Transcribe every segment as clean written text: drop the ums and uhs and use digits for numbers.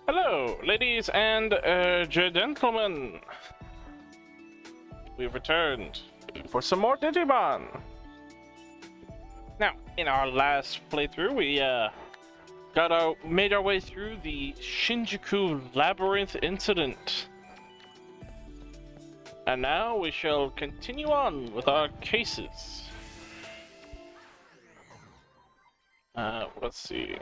Hello, ladies and gentlemen. We've returned for some more Digimon. Now, in our last playthrough, we made our way through the Shinjuku Labyrinth incident. And now we shall continue on with our cases. Let's see.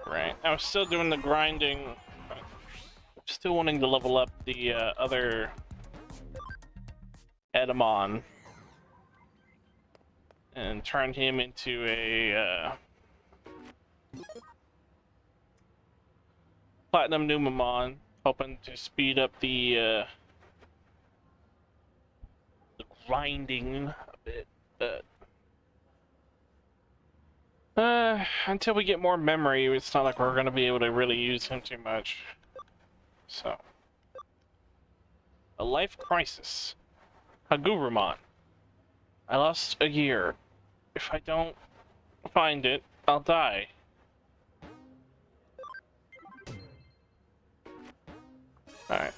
Right, I was still doing the grinding. Still wanting to level up the other Edamon and turn him into a Platinum Numamon, hoping to speed up the grinding a bit, but until we get more memory, it's not like we're going to be able to really use him too much. So, a life crisis. Hagurumon. I lost a year. If I don't find it, I'll die. Alright.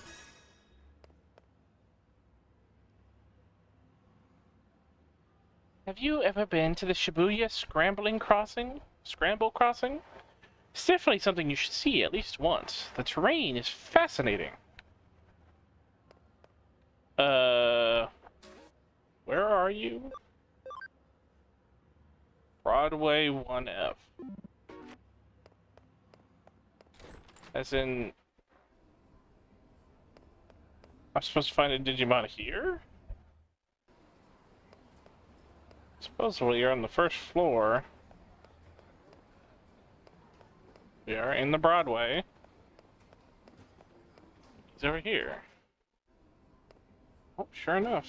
Have you ever been to the Shibuya Scramble Crossing? It's definitely something you should see at least once. The terrain is fascinating. Where are you? Broadway 1F. As in... I'm supposed to find a Digimon here? Supposedly you're on the first floor. We are in the Broadway. He's over here. Oh, sure enough.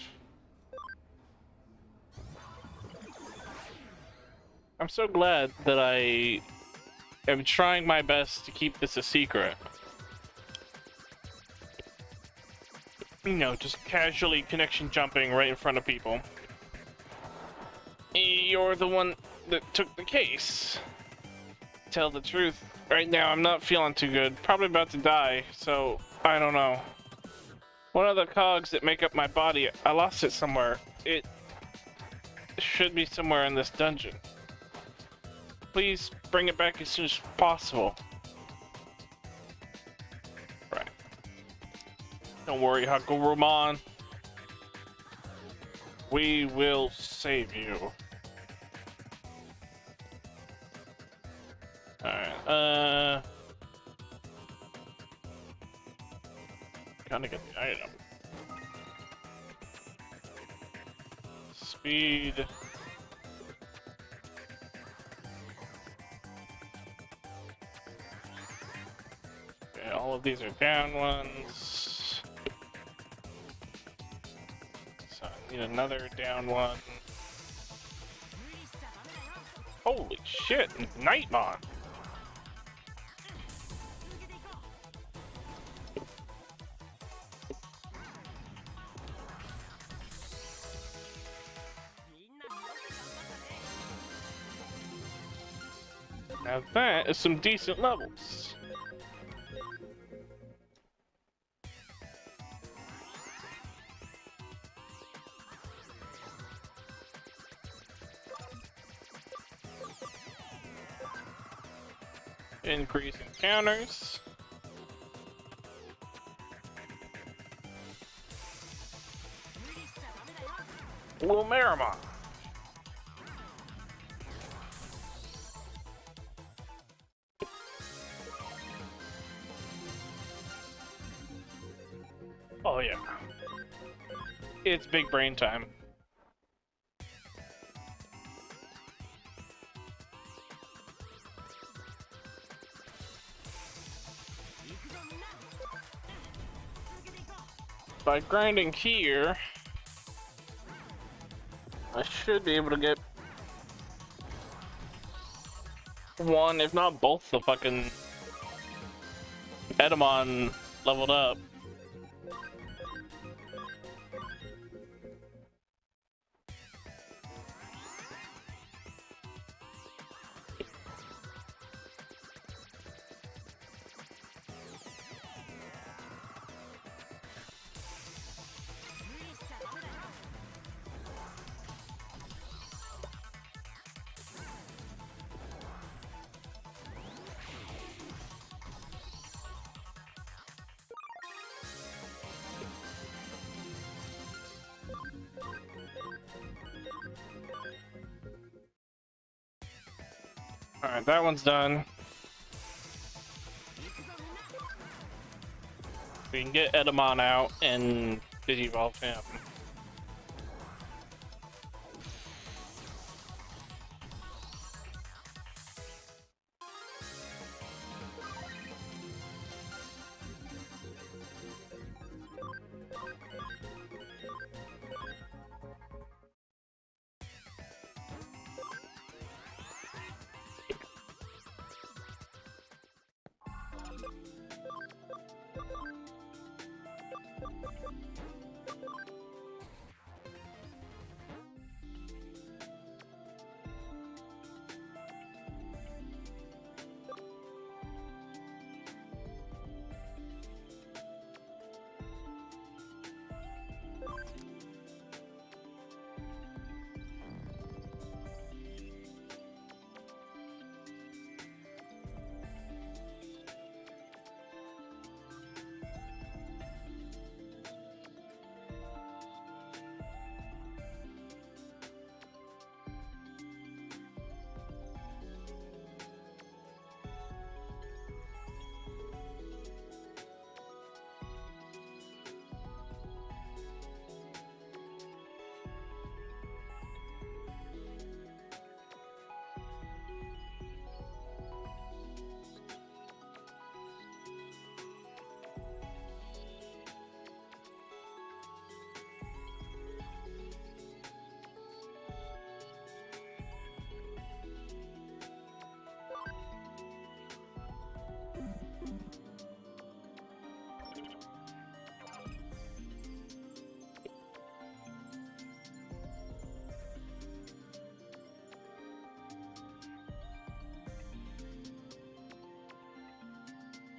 I'm so glad that I am trying my best to keep this a secret. You know, just casually connection jumping right in front of people. You're the one that took the case. Tell the truth, right now I'm not feeling too good. Probably about to die, so I don't know. One of the cogs that make up my body, I lost it somewhere. It should be somewhere in this dungeon. Please bring it back as soon as possible. Right. Don't worry, Hagurumon. We will save you. Alright, gotta get the item. Speed. Okay, all of these are down ones. So I need another down one. Holy shit, Nightmon! Now that is some decent levels. Increase encounters. Wilmerimon. Oh yeah. It's big brain time. By grinding here, I should be able to get one, if not both, the fucking Edamon leveled up. Alright, that one's done. We can get Edamon out and Digivolve him.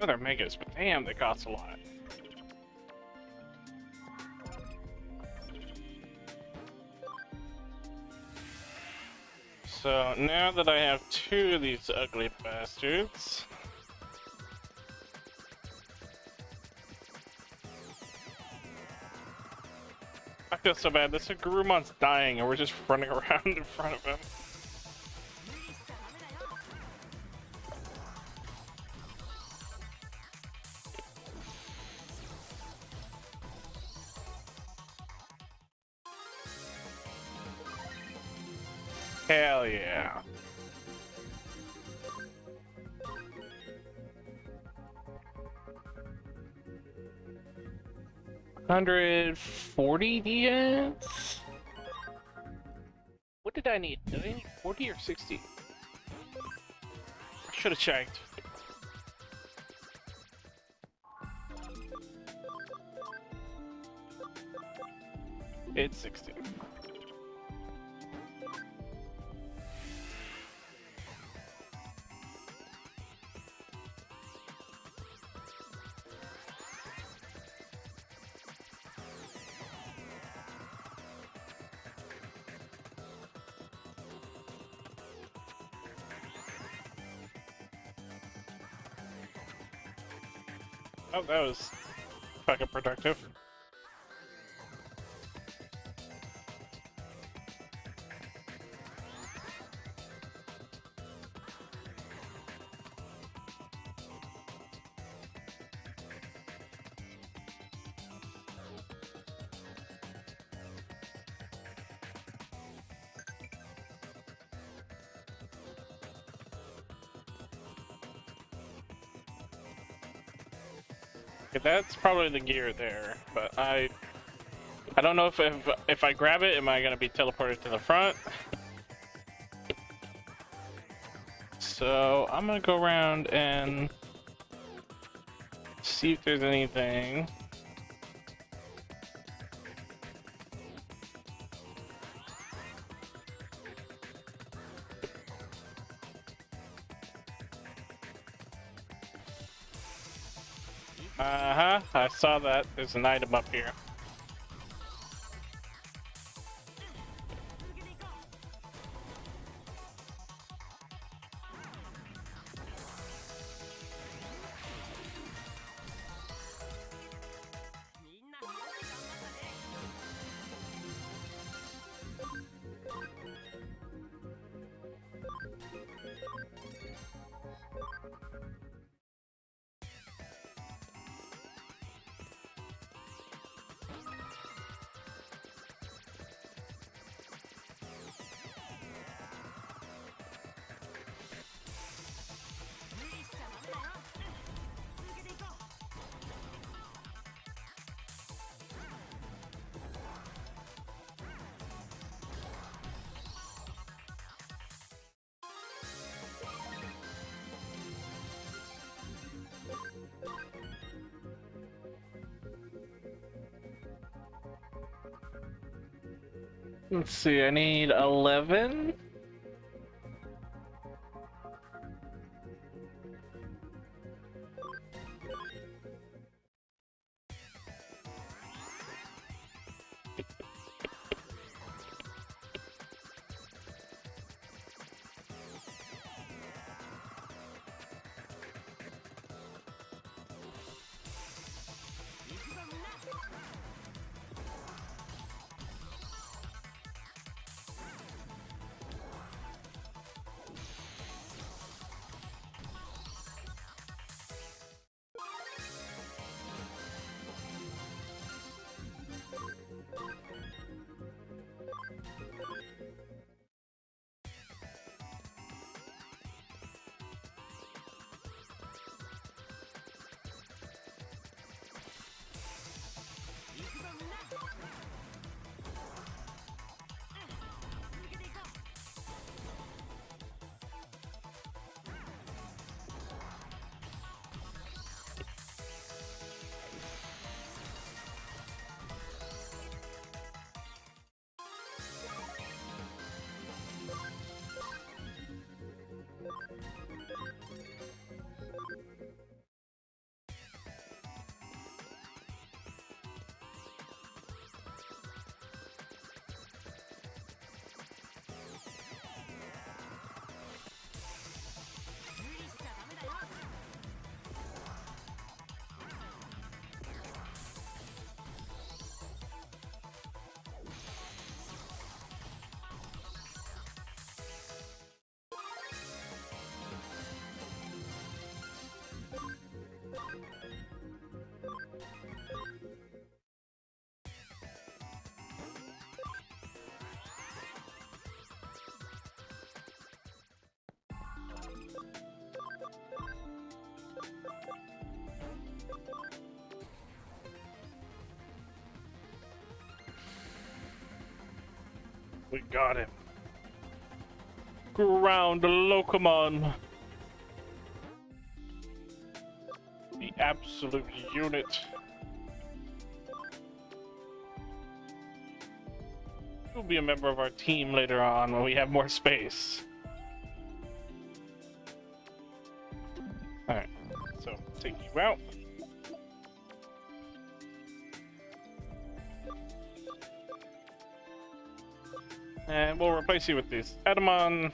Oh, they're megas, but damn, they cost a lot. So now that I have two of these ugly bastards, I feel so bad. This Gurumon's dying and we're just running around in front of him. Hell yeah. $140 DS? What did I need? Did I need 40 or 60? I should have checked. It's 60. Oh, that was fucking productive. Okay, that's probably the gear there, but I don't know if I grab it, am I gonna be teleported to the front? So I'm gonna go around and see if there's anything. Uh-huh, I saw that. There's an item up here. Let's see, I need 11. We got him. Ground Locomon. The absolute unit. He'll be a member of our team later on when we have more space. Alright, so take you out. And we'll replace you with these Edamon.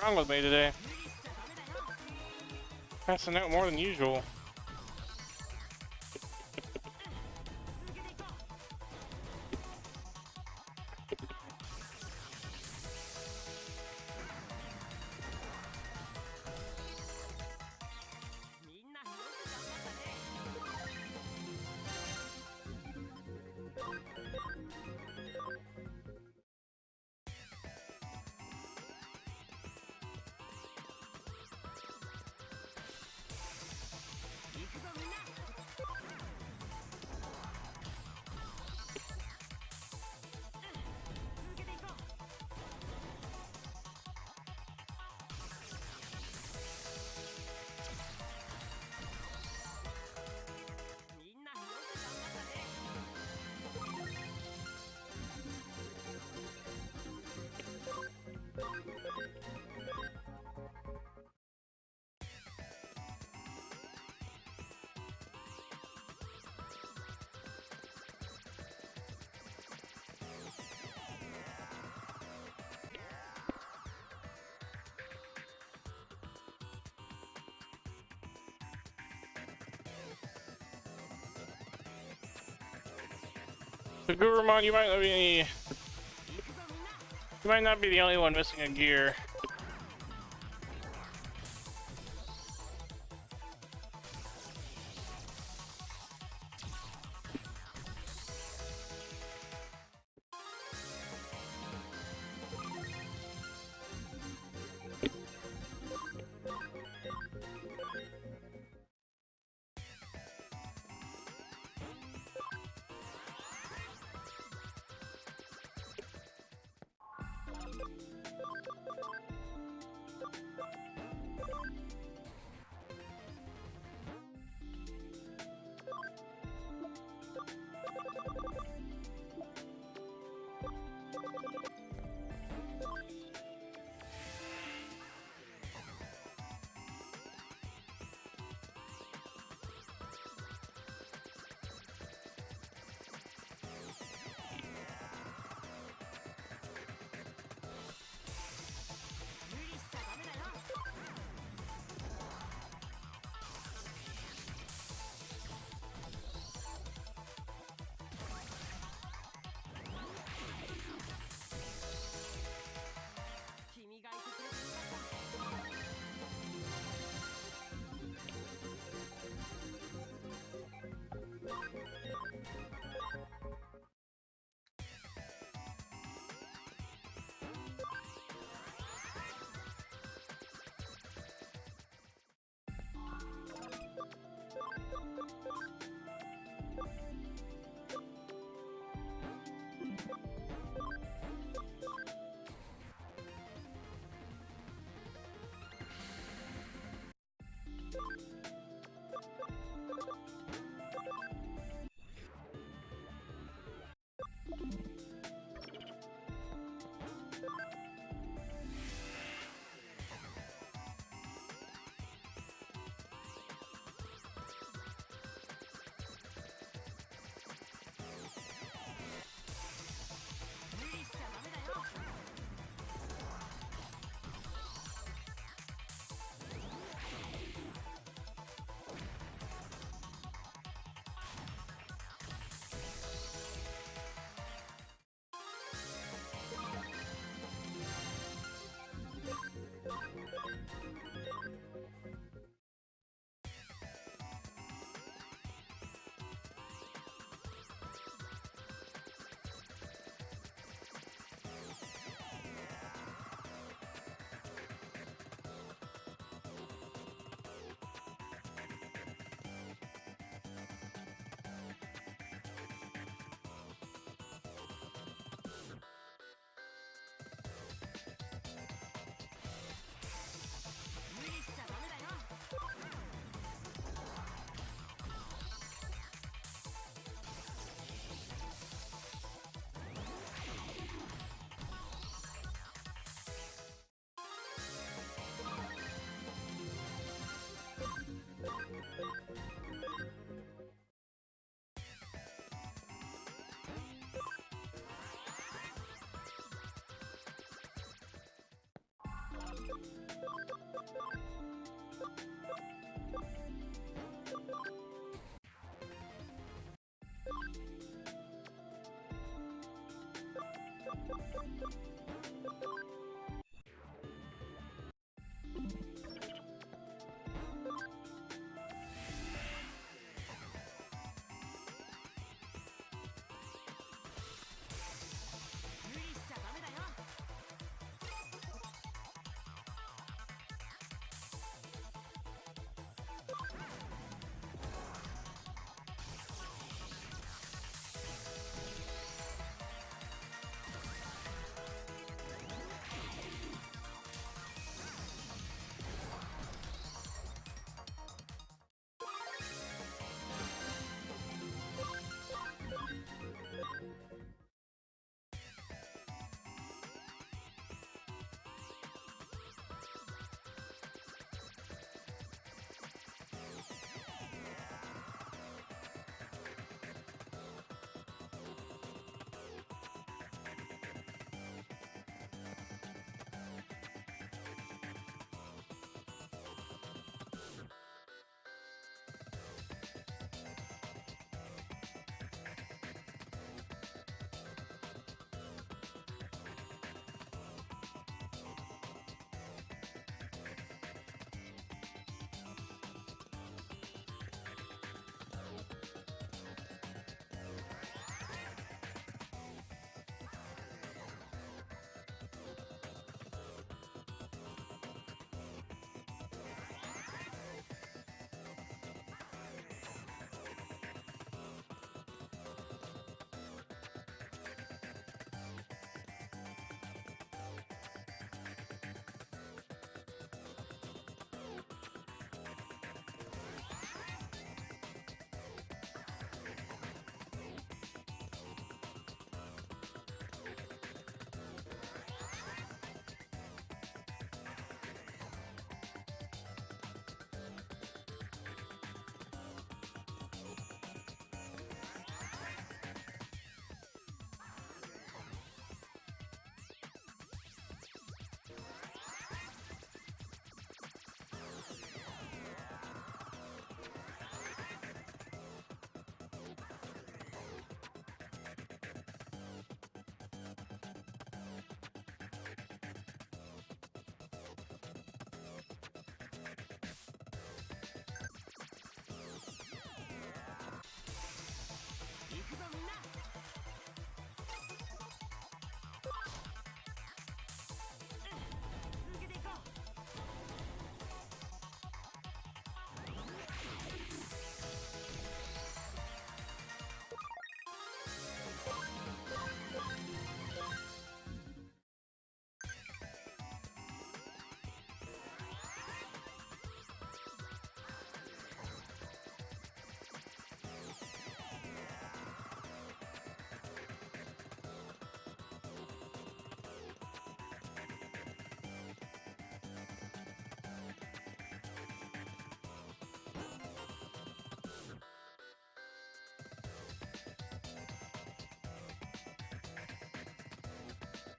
wrong with me today? Passing out more than usual. So Gurumon, you might not be the only one missing a gear.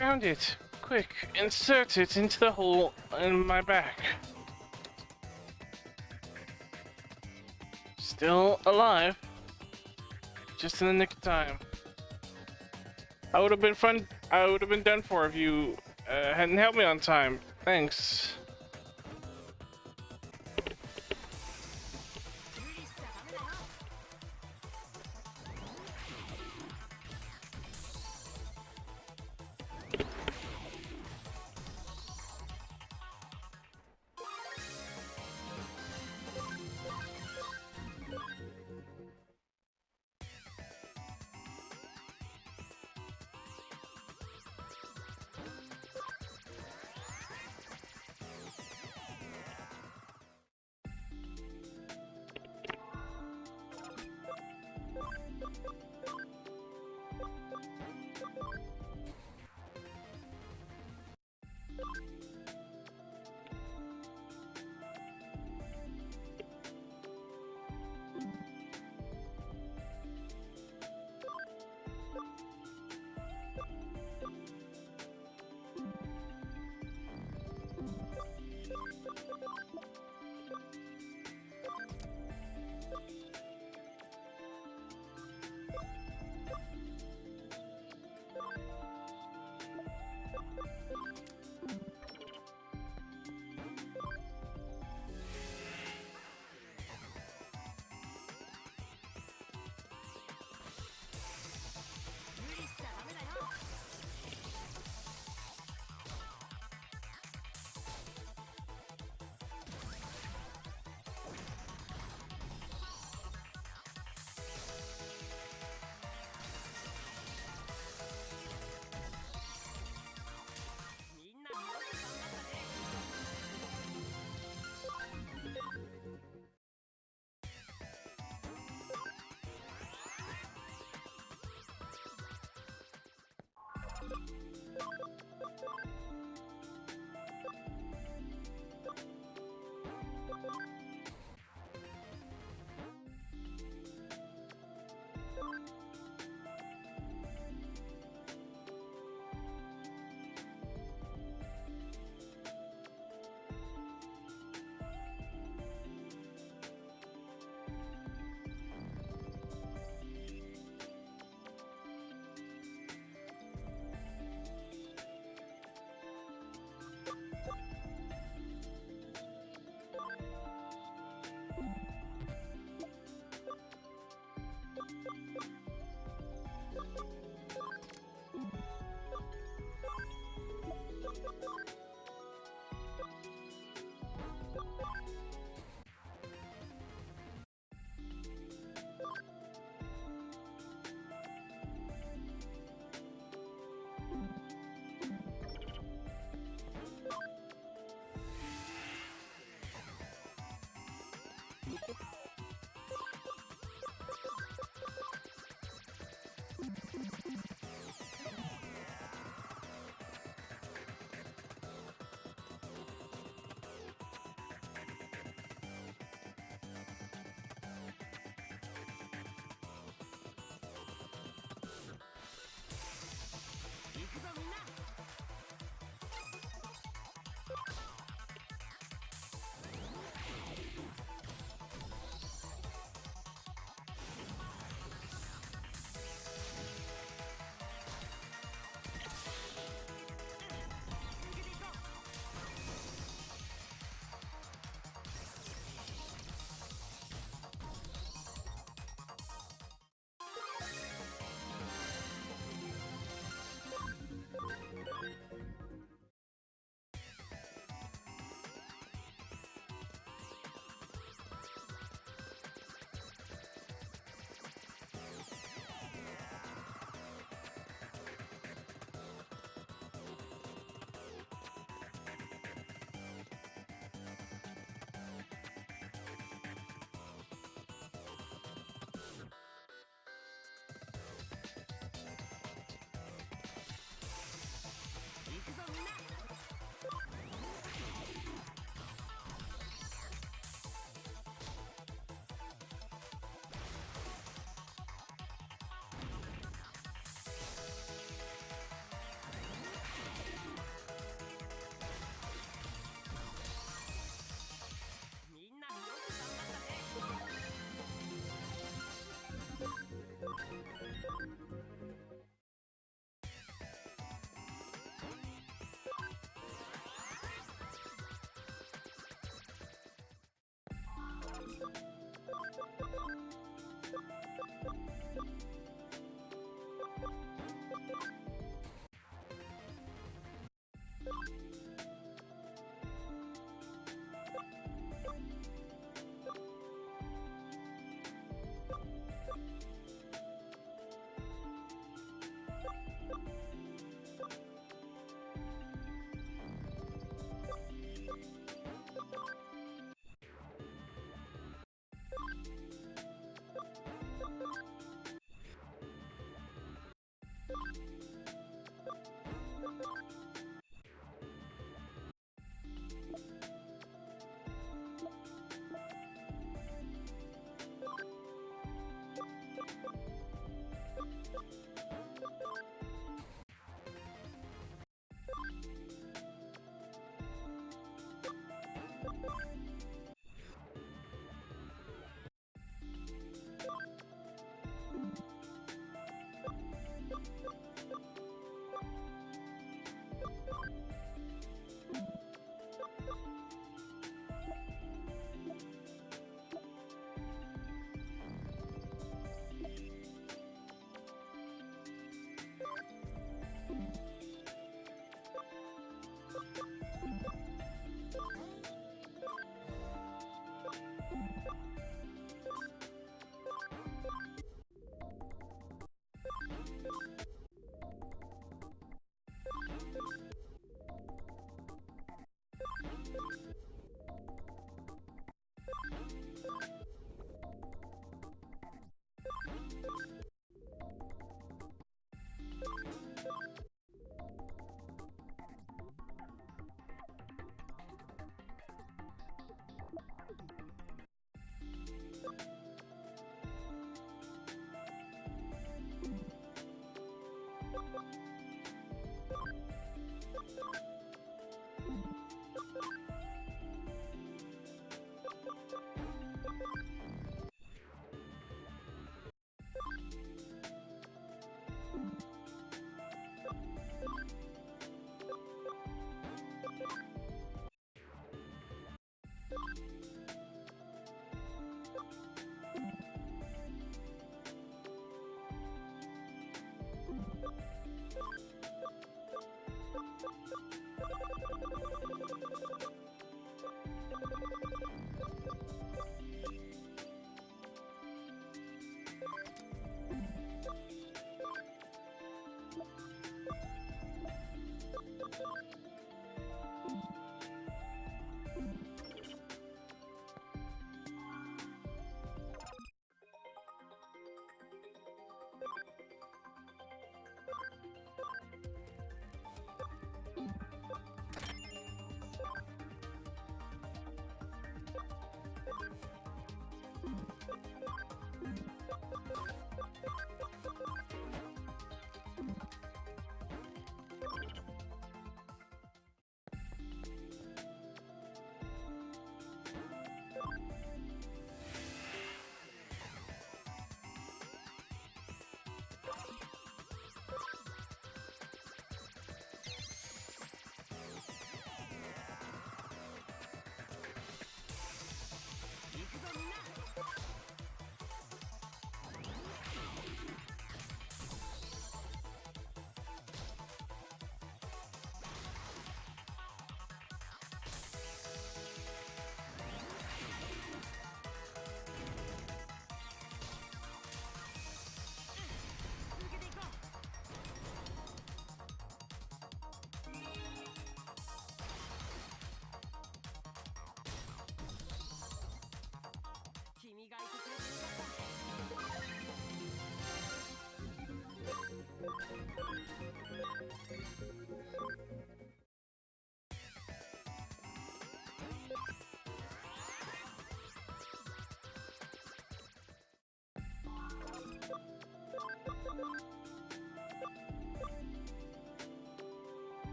Found it! Quick, insert it into the hole in my back. Still alive. Just in the nick of time. I would have been done for if you hadn't helped me on time. Thanks.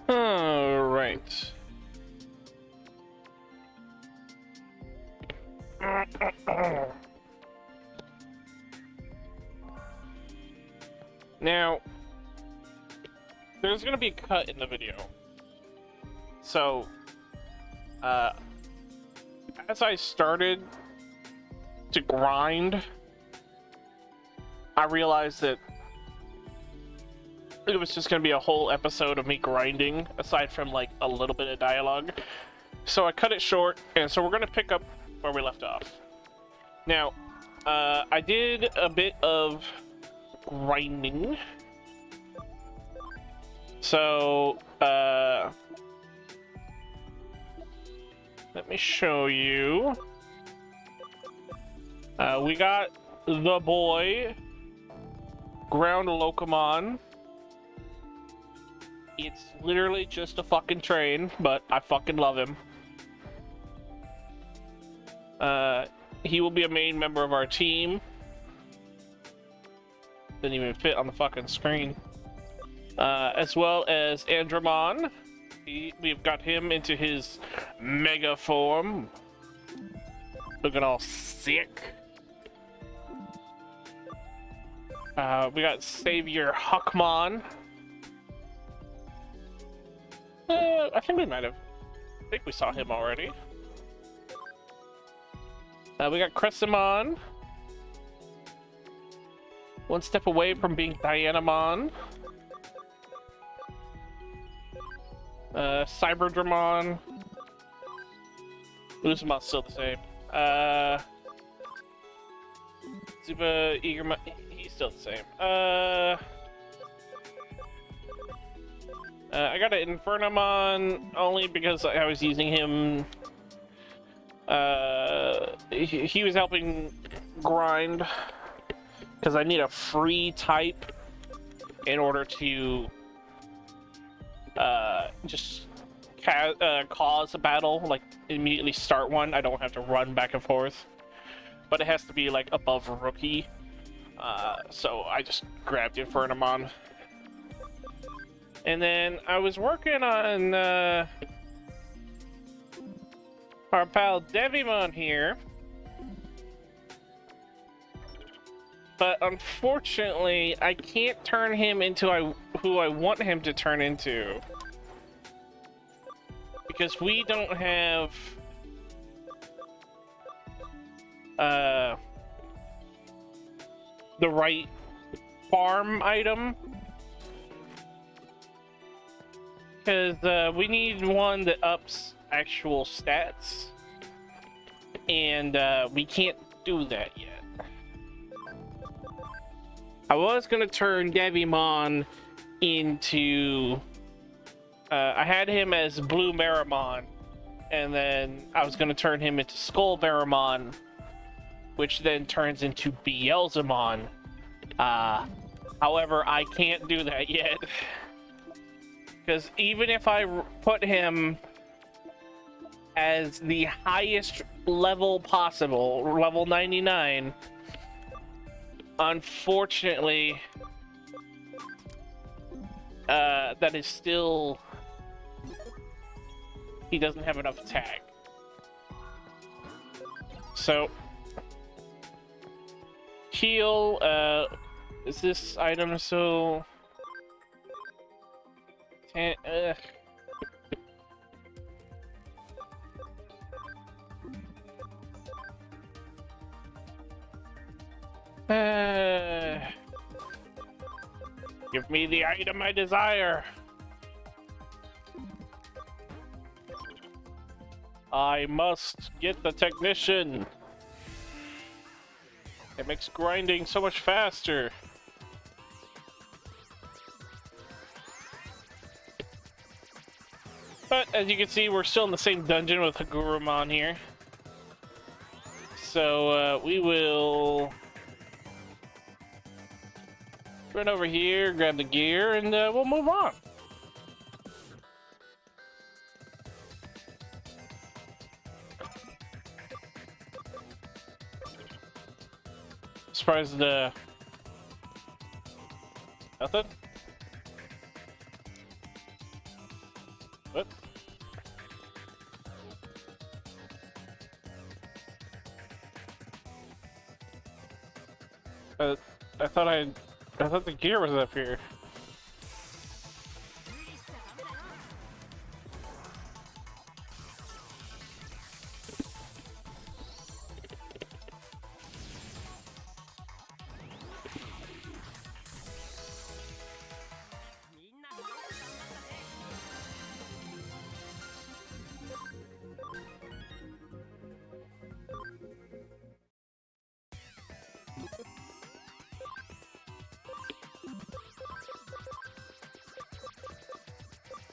All right. Now, there's gonna be a cut in the video. So, as I started to grind, I realized that it was just gonna be a whole episode of me grinding, aside from like a little bit of dialogue. So I cut it short, and so we're gonna pick up where we left off. Now, I did a bit of grinding. So, let me show you. We got the boy, Ground Locomon. It's literally just a fucking train, but I fucking love him. He will be a main member of our team. Didn't even fit on the fucking screen. As well as Andromon. We've got him into his mega form. Looking all sick. We got Savior Huckmon. I think we might have. I think we saw him already. We got Crescimon. One step away from being Dianamon. Cyberdramon. Uzumon's still the same. Zuba Eagermon, he's still the same. I got an Infernamon only because I was using him. He was helping grind because I need a free type in order to just cause a battle, like immediately start one. I don't have to run back and forth, but it has to be like above rookie. So I just grabbed Infernamon. And then I was working on our pal Devimon here. But unfortunately, I can't turn him into who I want him to turn into. because we don't have the right farm item, because we need one that ups actual stats, and we can't do that yet. I was gonna turn Digimon into I had him as Blue Marimon, and then I was gonna turn him into Skull Marimon, which then turns into Beelzemon. However, I can't do that yet. Because even if I put him as the highest level possible, level 99, unfortunately, that is still... he doesn't have enough attack. So... heal, is this item so... give me the item I desire. I must get the technician. It makes grinding so much faster. But as you can see, we're still in the same dungeon with Hagurumon here. So we will run over here, grab the gear, and we'll move on. Surprised nothing? What? I thought the gear was up here.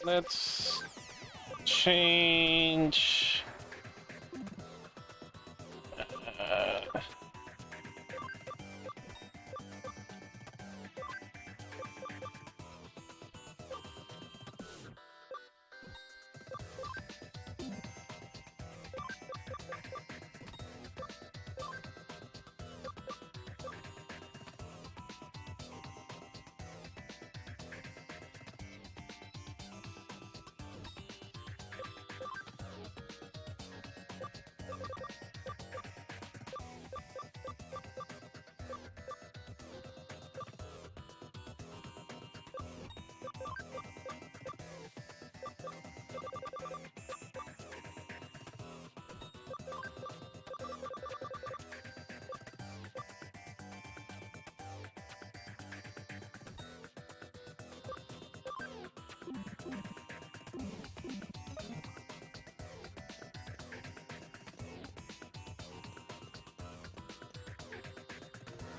Let's change.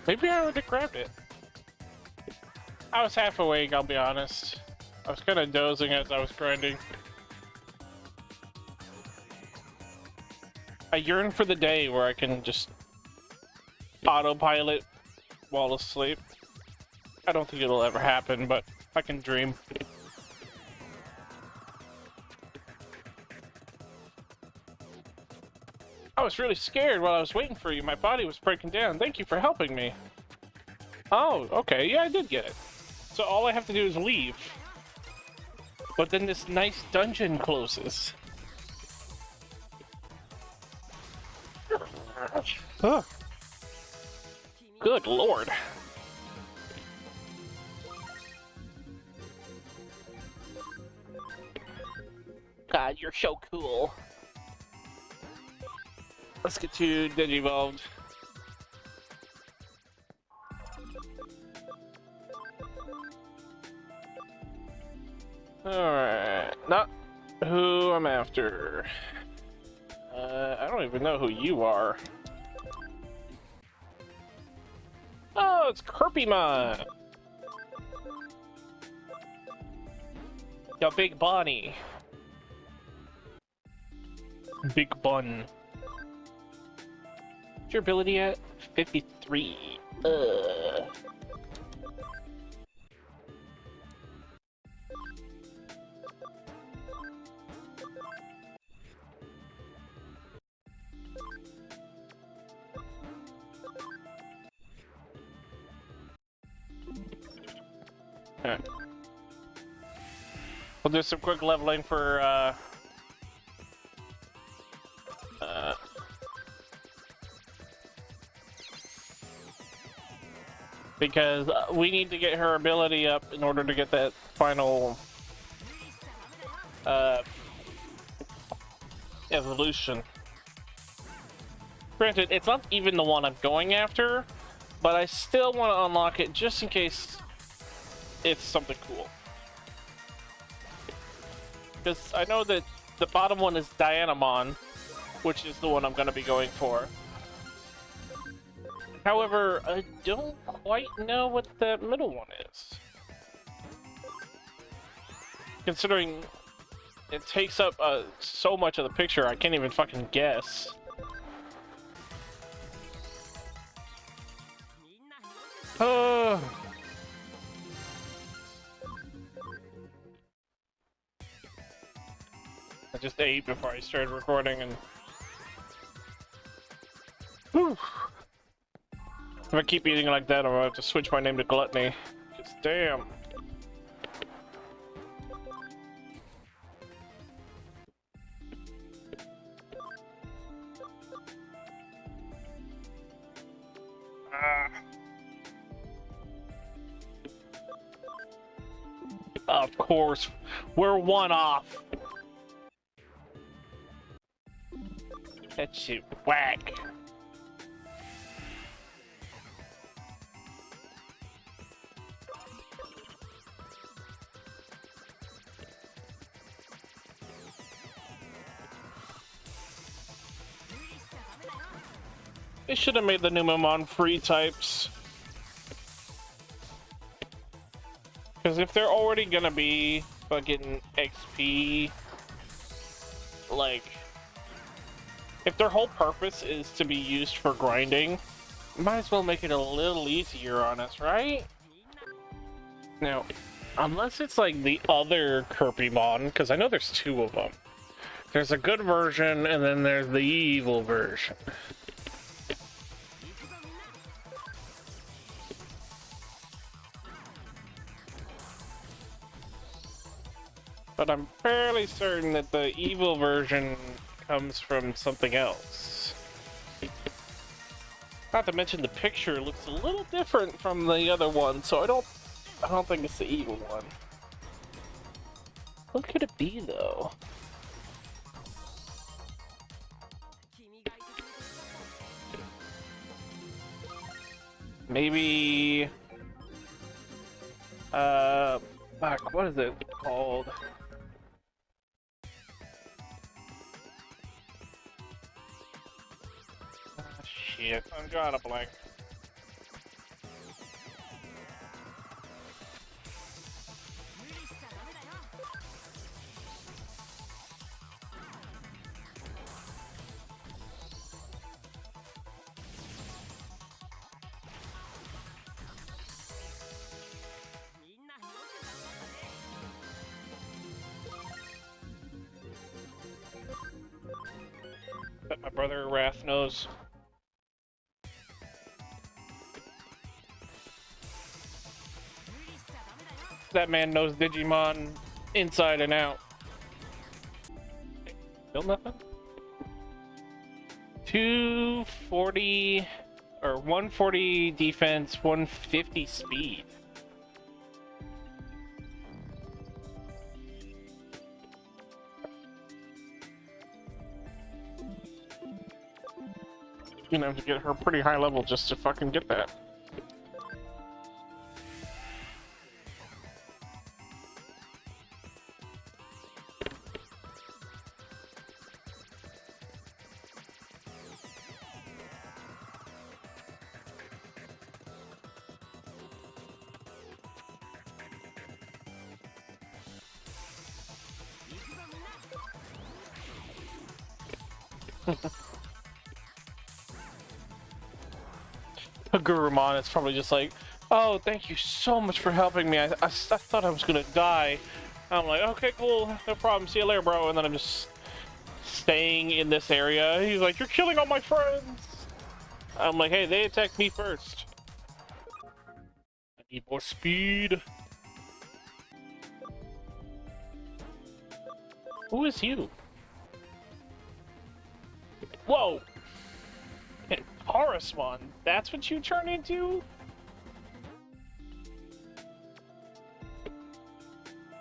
Maybe I would have grabbed it. I was half awake, I'll be honest. I was kind of dozing as I was grinding. I yearn for the day where I can just autopilot while asleep. I don't think it'll ever happen, but I can dream. I was really scared while I was waiting for you. My body was breaking down. Thank you for helping me. Oh, okay. Yeah, I did get it. So all I have to do is leave. But then this nice dungeon closes. Huh. Good lord. God, you're so cool. Let's get you Digivolved. Alright, not who I'm after. I don't even know who you are. Oh, it's Kirpymon! Yo, Big Bonnie. Big Bun. What's your ability at? 53. Alright. We'll do some quick leveling for, because we need to get her ability up in order to get that final, evolution. Granted, it's not even the one I'm going after, but I still want to unlock it just in case it's something cool. Because I know that the bottom one is Dianamon, which is the one I'm going to be going for. However, I don't quite know what the middle one is. Considering it takes up so much of the picture, I can't even fucking guess. I just ate before I started recording and... Whew. If I keep eating like that, I'm gonna have to switch my name to Gluttony. Just damn. Of course, we're one off. That shit whack. They should have made the Numemon free types. Because if they're already gonna be fucking XP, like, if their whole purpose is to be used for grinding, might as well make it a little easier on us, right? Now, unless it's like the other Kirpymon, because I know there's two of them. There's a good version, and then there's the evil version. But I'm fairly certain that the evil version comes from something else. Not to mention the picture looks a little different from the other one, so I don't think it's the evil one. What could it be though? Maybe fuck, what is it called? Shit, I'm drawing a blank. Bet my brother Wrath knows. That man knows Digimon inside and out. Still nothing? 240 or 140 defense, 150 speed. you know, to get her pretty high level just to fucking get that. Gurumon is probably just like, oh, thank you so much for helping me. I thought I was gonna die. I'm like, okay, cool, no problem. See you later, bro. And then I'm just staying in this area. He's like, you're killing all my friends. I'm like, hey, they attacked me first. I need more speed. Who is you? Whoa! Horusmon, that's what you turn into?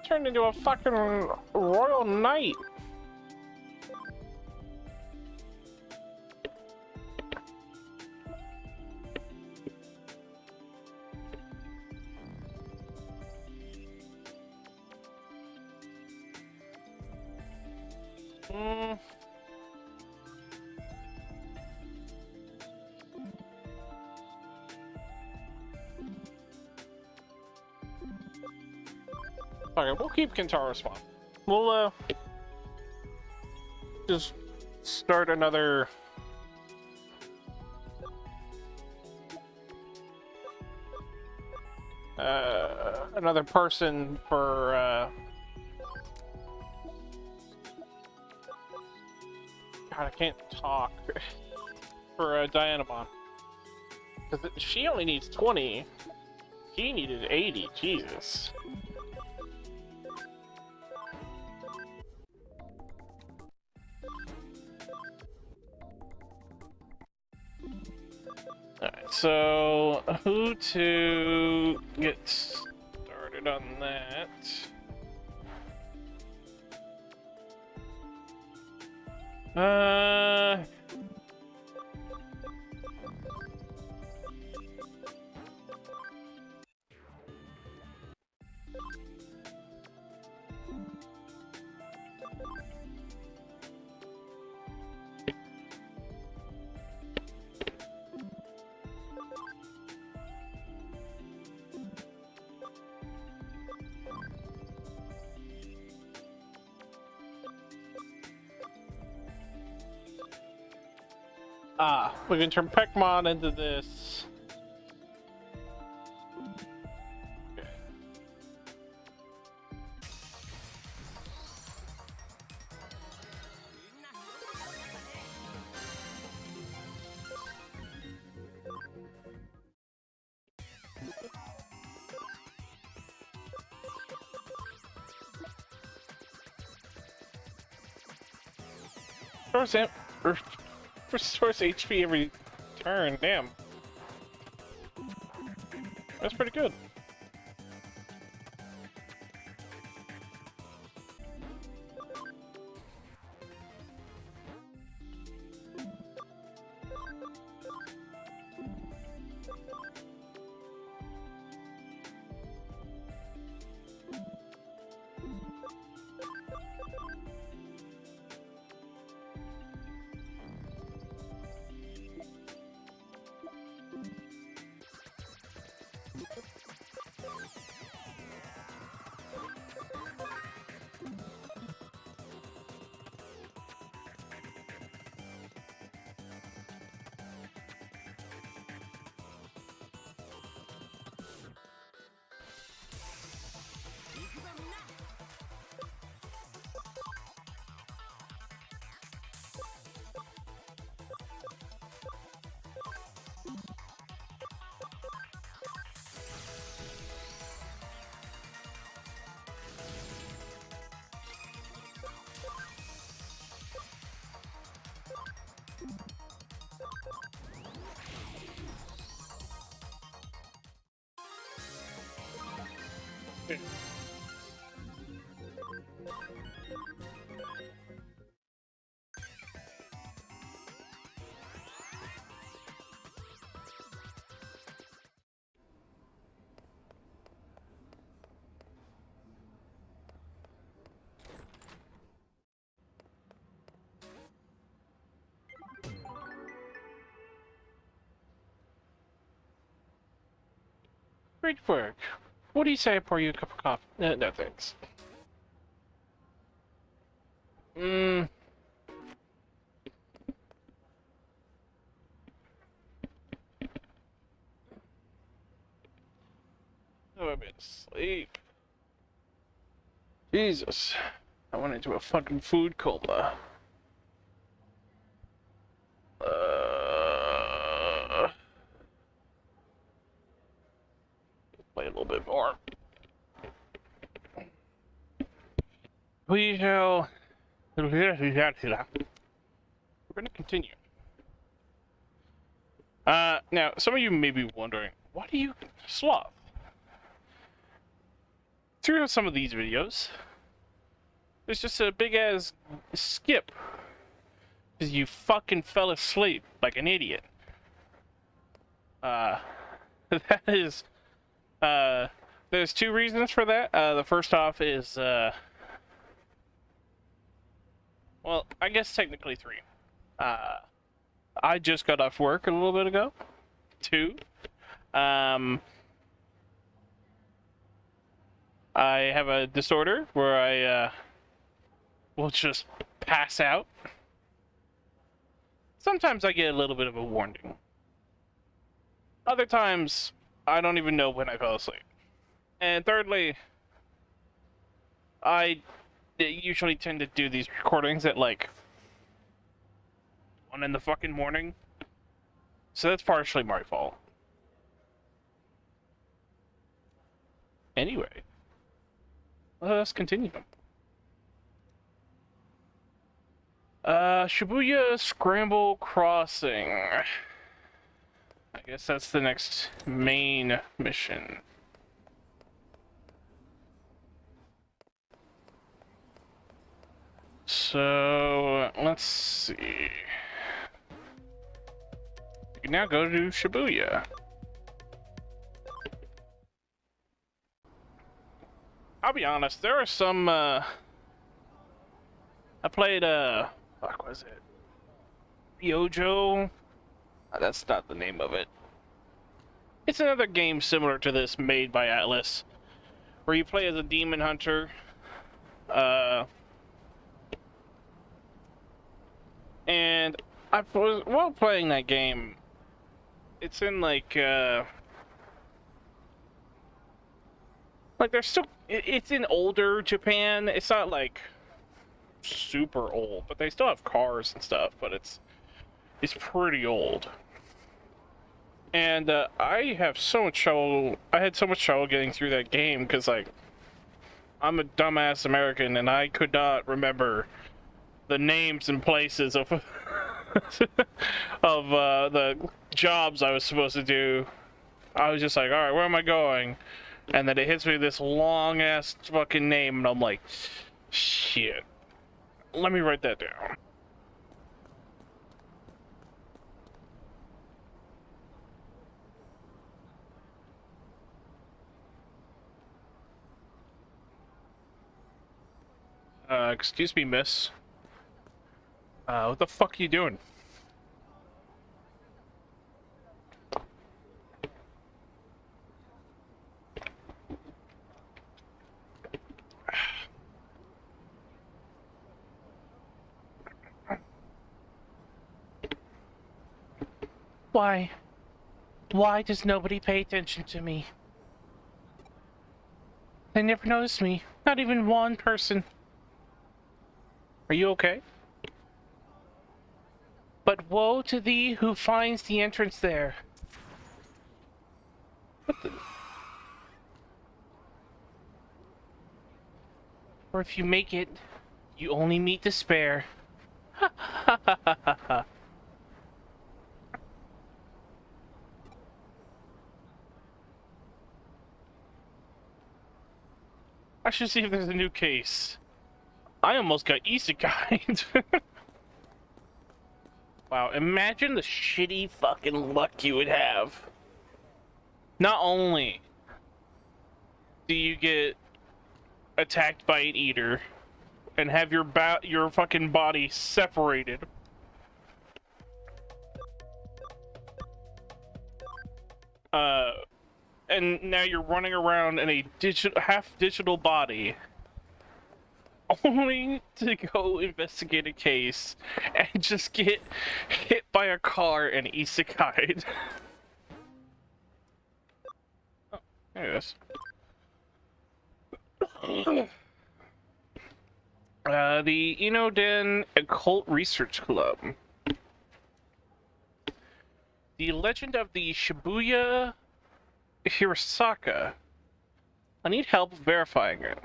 Turned into a fucking royal knight. Okay, we'll keep Kentaro spawn. We'll just start another another person for God, I can't talk. For Dianamon. Because she only needs 20. He needed 80. Jesus. Alright, so who to get started on that? We can turn Pekmon into this. Restores HP every turn, damn. That's pretty good. Great work. What do you say I pour you a cup of coffee? No thanks. Mmm. Oh, I've been asleep. Jesus. I went into a fucking food coma. Play a little bit more. We shall... We're gonna continue. Now, some of you may be wondering, why do you... Sloth? Through some of these videos, there's just a big-ass skip. Because you fucking fell asleep like an idiot. That is... there's two reasons for that. The first off is, well, I guess technically three. I just got off work a little bit ago. Two, I have a disorder where I, will just pass out. Sometimes I get a little bit of a warning. Other times, I don't even know when I fell asleep. And thirdly, I usually tend to do these recordings at like 1 in the fucking morning. So that's partially my fault. Anyway, let's continue. Shibuya Scramble Crossing. I guess that's the next main mission. So, let's see. You can now go to Shibuya. I'll be honest, there are some, I played, fuck, was it? Yojo? That's not the name of it. It's another game similar to this made by Atlas, where you play as a demon hunter. And I was, while playing that game, it's in like they're still, it's in older Japan. It's not like super old, but they still have cars and stuff, but it's pretty old. And I have so much trouble, I had so much trouble getting through that game because, like, I'm a dumbass American and I could not remember the names and places of of the jobs I was supposed to do. I was just like, alright, where am I going? And then it hits me this long ass fucking name and I'm like, shit. Let me write that down. Excuse me, miss. What the fuck are you doing? Why? Why does nobody pay attention to me? They never notice me. Not even one person. Are you okay? But woe to thee who finds the entrance there. What the... Or if you make it, you only meet despair. Ha ha ha ha ha ha. I should see if there's a new case. I almost got isekai'd. Wow, imagine the shitty fucking luck you would have. Not only do you get attacked by an eater and have your fucking body separated. and now you're running around in a half-digital body, only to go investigate a case and just get hit by a car and isekai'd. Oh, there it is. The Inoden Occult Research Club. The Legend of the Shibuya Hirosaka. I need help verifying it.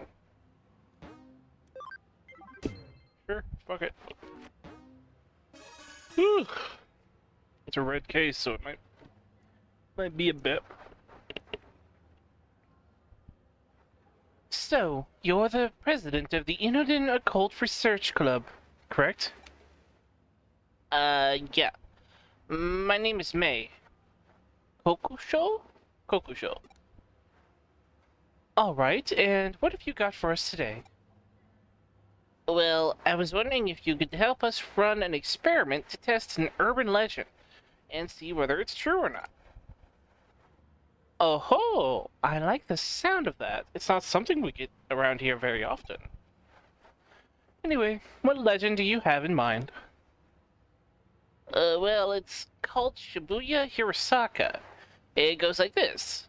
Sure, fuck it. Whew. It's a red case, so it might be a bit. So, you're the president of the Inoden Occult Research Club, correct? Yeah. My name is May. Kokusho? Kokusho. Alright, and what have you got for us today? Well, I was wondering if you could help us run an experiment to test an urban legend and see whether it's true or not. Oh ho! I like the sound of that. It's not something we get around here very often. Anyway, what legend do you have in mind? Well, it's called Shibuya Hirosaka. It goes like this.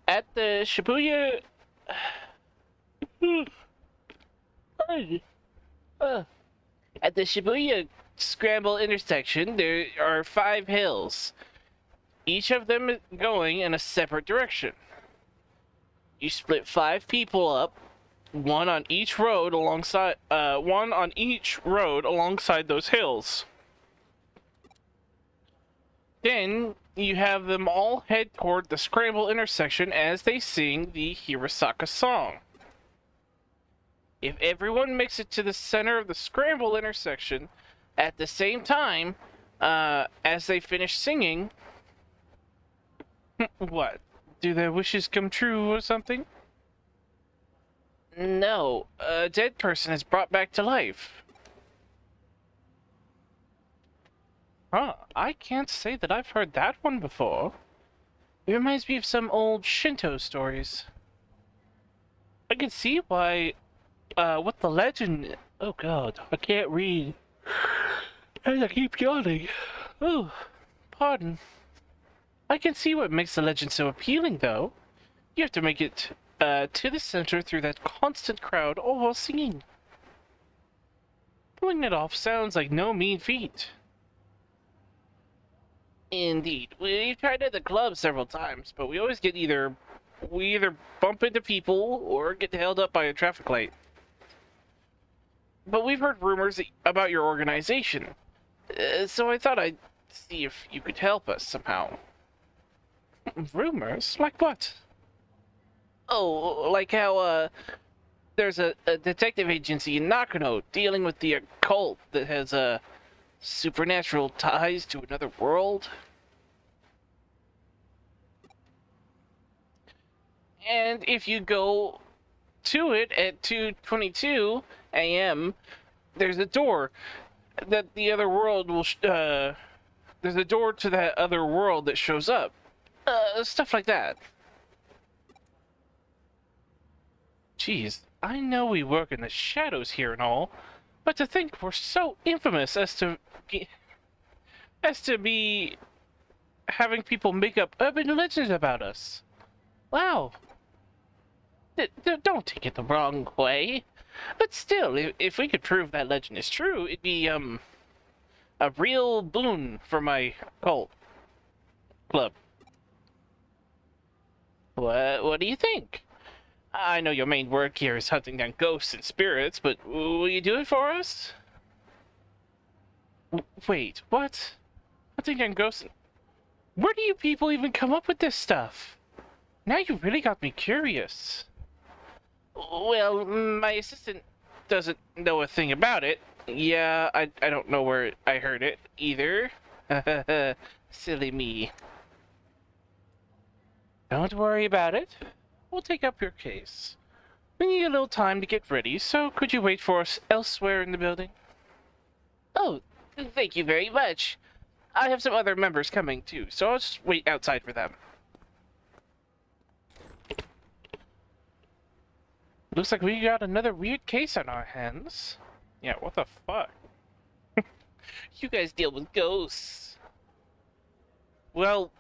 At the Shibuya... At the Shibuya Scramble intersection, there are 5 hills. Each of them is going in a separate direction. You split 5 people up, one on each road alongside those hills. Then you have them all head toward the Scramble intersection as they sing the Hirosaka song. If everyone makes it to the center of the Scramble intersection at the same time as they finish singing, what? Do their wishes come true or something? No, a dead person is brought back to life. Huh, I can't say that I've heard that one before. It reminds me of some old Shinto stories. I can see why, what the legend... Oh god, I can't read. And I keep yawning. Oh, pardon. I can see what makes the legend so appealing, though. You have to make it to the center through that constant crowd all while singing. Pulling it off sounds like no mean feat. Indeed. We've tried at the club several times, but we always get we either bump into people or get held up by a traffic light. But we've heard rumors about your organization, so I thought I'd see if you could help us somehow. Rumors? Like what? Oh, like how, there's a detective agency in Nakano dealing with the occult that has, supernatural ties to another world. And if you go to it at 2:22 a.m., there's a door that the other world will, there's a door to that other world that shows up. Stuff like that. Jeez, I know we work in the shadows here and all, but to think we're so infamous as to be having people make up urban legends about us. Wow. Don't take it the wrong way. But still, if we could prove that legend is true, it'd be, a real boon for my cult club. What do you think? I know your main work here is hunting down ghosts and spirits, but will you do it for us? Wait, what? Hunting down ghosts? Where do you people even come up with this stuff? Now you really got me curious. Well, my assistant doesn't know a thing about it. Yeah, I don't know where I heard it either. Silly me. Don't worry about it. We'll take up your case. We need a little time to get ready, so could you wait for us elsewhere in the building? Oh, thank you very much. I have some other members coming too, so I'll just wait outside for them. Looks like we got another weird case on our hands. Yeah, what the fuck? You guys deal with ghosts. Well,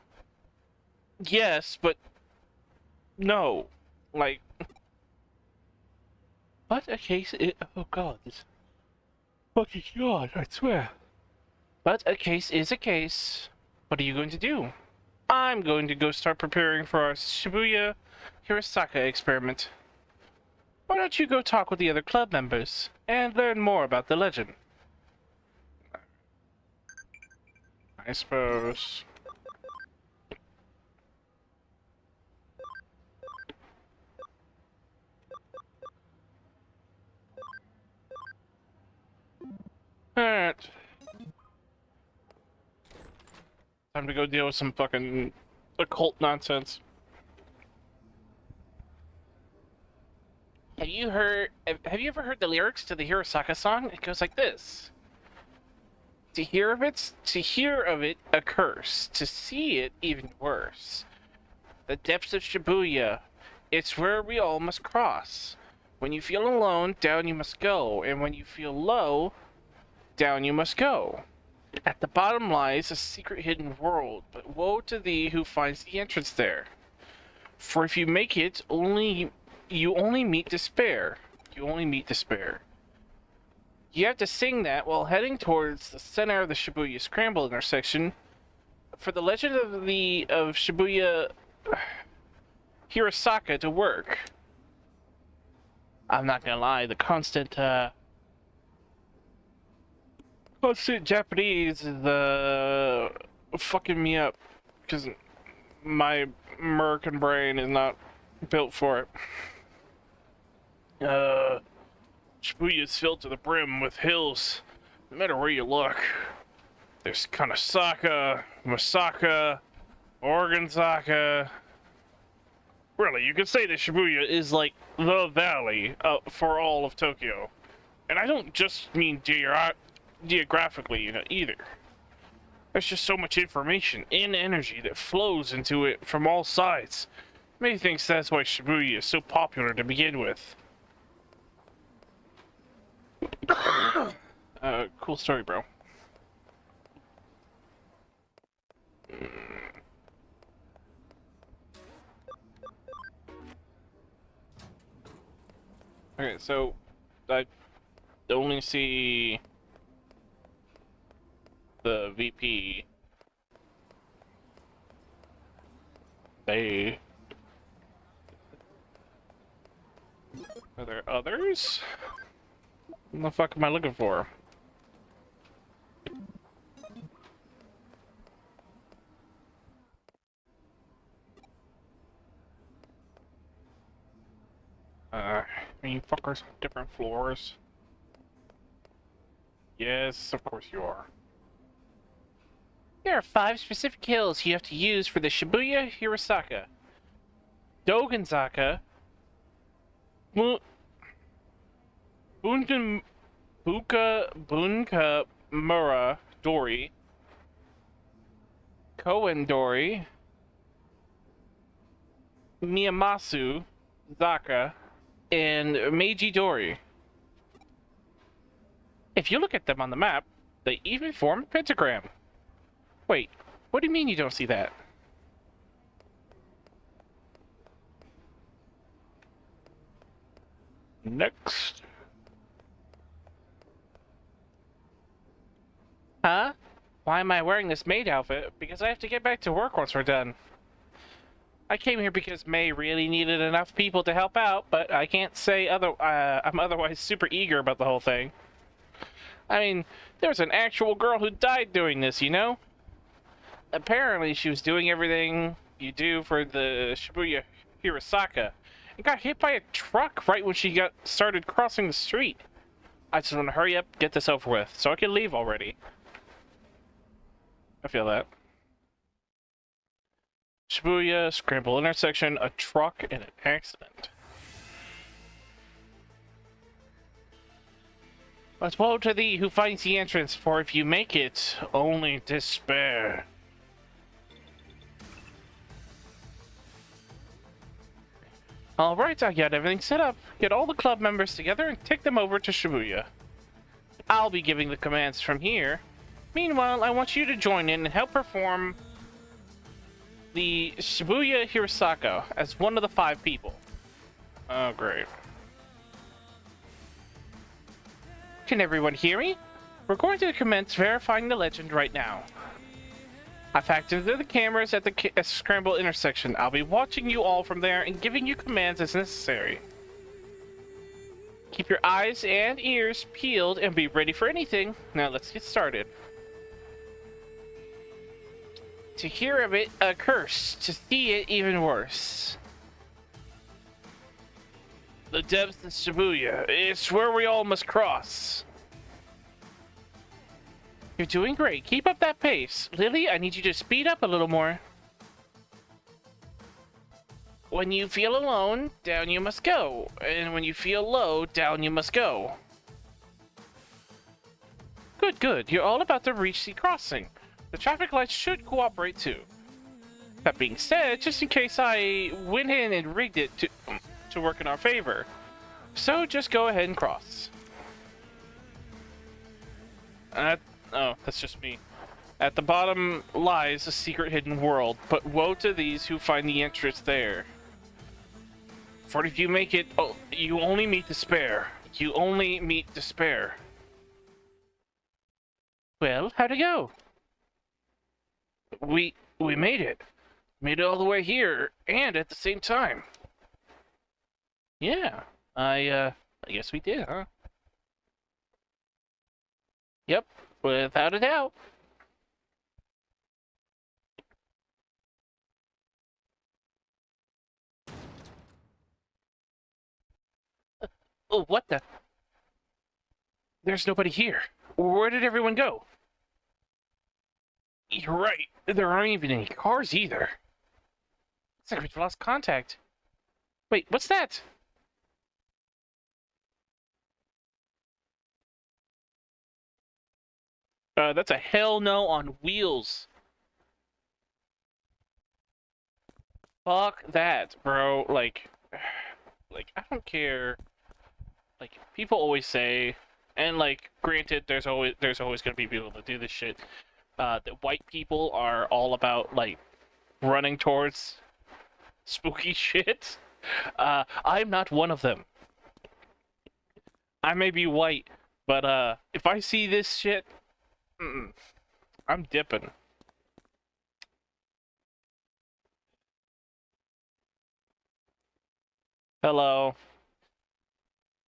yes, but no. Like, what a case oh god, this fucking god, I swear. But a case is a case. What are you going to do? I'm going to go start preparing for our Shibuya Hirosaka experiment. Why don't you go talk with the other club members and learn more about the legend? I suppose. Alright. Time to go deal with some fucking occult nonsense. Have you ever heard the lyrics to the Hirosaka song? It goes like this. To hear of it a curse. To see it even worse. The depths of Shibuya. It's where we all must cross. When you feel alone, down you must go. And when you feel low, down you must go. At the bottom lies a secret hidden world, but woe to thee who finds the entrance there. For if you make it, you only meet despair. You only meet despair. You have to sing that while heading towards the center of the Shibuya Scramble intersection. For the legend of Shibuya Hirosaka to work. I'm not gonna lie, the constant Japanese is fucking me up because my American brain is not built for it. Shibuya is filled to the brim with hills. No matter where you look, there's Kanasaka, Masaka, Organzaka. Really, you could say that Shibuya is like the valley for all of Tokyo. And I don't just mean geographically, either. There's just so much information and energy that flows into it from all sides. Many thinks that's why Shibuya is so popular to begin with. Cool story, bro. Okay, so I only see the VP. Are there others? What the fuck am I looking for? You fuckers have different floors. Yes, of course you are. There are 5 specific hills you have to use for the Shibuya Hirosaka. Doganzaka, Bunka Mura Dori, Koen Dori, Miyamasu Zaka, and Meiji Dori. If you look at them on the map, they even form a pentagram. Wait, what do you mean you don't see that? Next. Huh? Why am I wearing this maid outfit? Because I have to get back to work once we're done. I came here because May really needed enough people to help out, but I can't say I'm otherwise super eager about the whole thing. I mean, there's an actual girl who died doing this, Apparently she was doing everything you do for the Shibuya Hirosaka and got hit by a truck right when she started crossing the street. I just want to hurry up, get this over with, so I can leave already. I feel that. Shibuya Scramble intersection, a truck and an accident. But woe to thee who finds the entrance, for if you make it, only despair. Alright, I got everything set up. Get all the club members together and take them over to Shibuya. I'll be giving the commands from here. Meanwhile, I want you to join in and help perform the Shibuya Hirosaka as one of the 5 people. Oh, great. Can everyone hear me? We're going to commence verifying the legend right now. I've hacked into the cameras at the Scramble intersection. I'll be watching you all from there and giving you commands as necessary. Keep your eyes and ears peeled and be ready for anything. Now let's get started. To hear of it, a curse. To see it, even worse. The depths of Shibuya. It's where we all must cross. You're doing great. Keep up that pace. Lily, I need you to speed up a little more. When you feel alone, down you must go. And when you feel low, down you must go. Good, good. You're all about to reach the crossing. The traffic lights should cooperate too. That being said, just in case I went in and rigged it to work in our favor. So just go ahead and cross. Oh, that's just me. At the bottom lies a secret hidden world, but woe to these who find the entrance there. For if you make it, oh, you only meet despair. You only meet despair. Well, how'd it go? We made it. Made it all the way here, and at the same time. Yeah, I guess we did, huh? Yep, without a doubt. Oh, what the? There's nobody here. Where did everyone go? You're right. There aren't even any cars either. It's like we've lost contact. Wait, what's that? That's a hell no on wheels. Fuck that, bro. Like, I don't care. Like, people always say, and like, granted, there's always gonna be people that do this shit. That white people are all about like running towards spooky shit. I'm not one of them. I may be white, but if I see this shit, I'm dipping. Hello.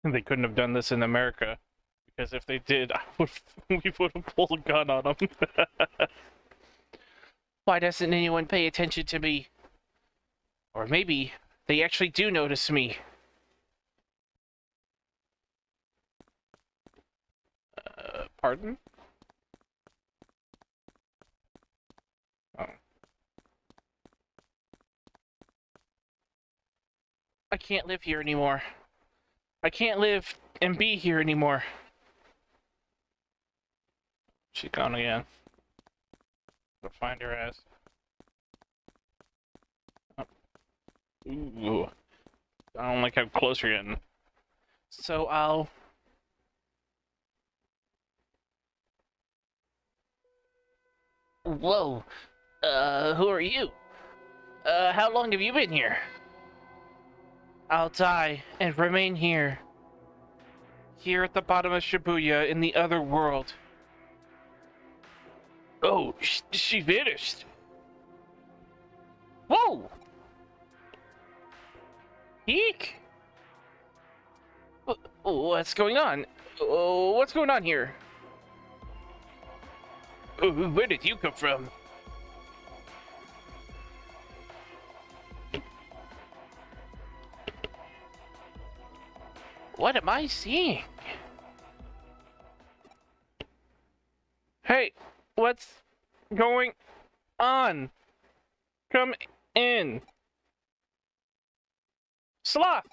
They couldn't have done this in America, because if they did, we would have pulled a gun on them. Why doesn't anyone pay attention to me? Or maybe they actually do notice me. Pardon? Oh. I can't live here anymore. I can't live and be here anymore. She's gone again. Go find her ass. Oh. Ooh. I don't like how close you're getting. So I'll... Whoa. Who are you? How long have you been here? I'll die and remain here. Here at the bottom of Shibuya in the other world. Oh, she vanished. Whoa! Eek! What's going on? What's going on here? Where did you come from? What am I seeing? Hey, what's going on? Come in. Sloth!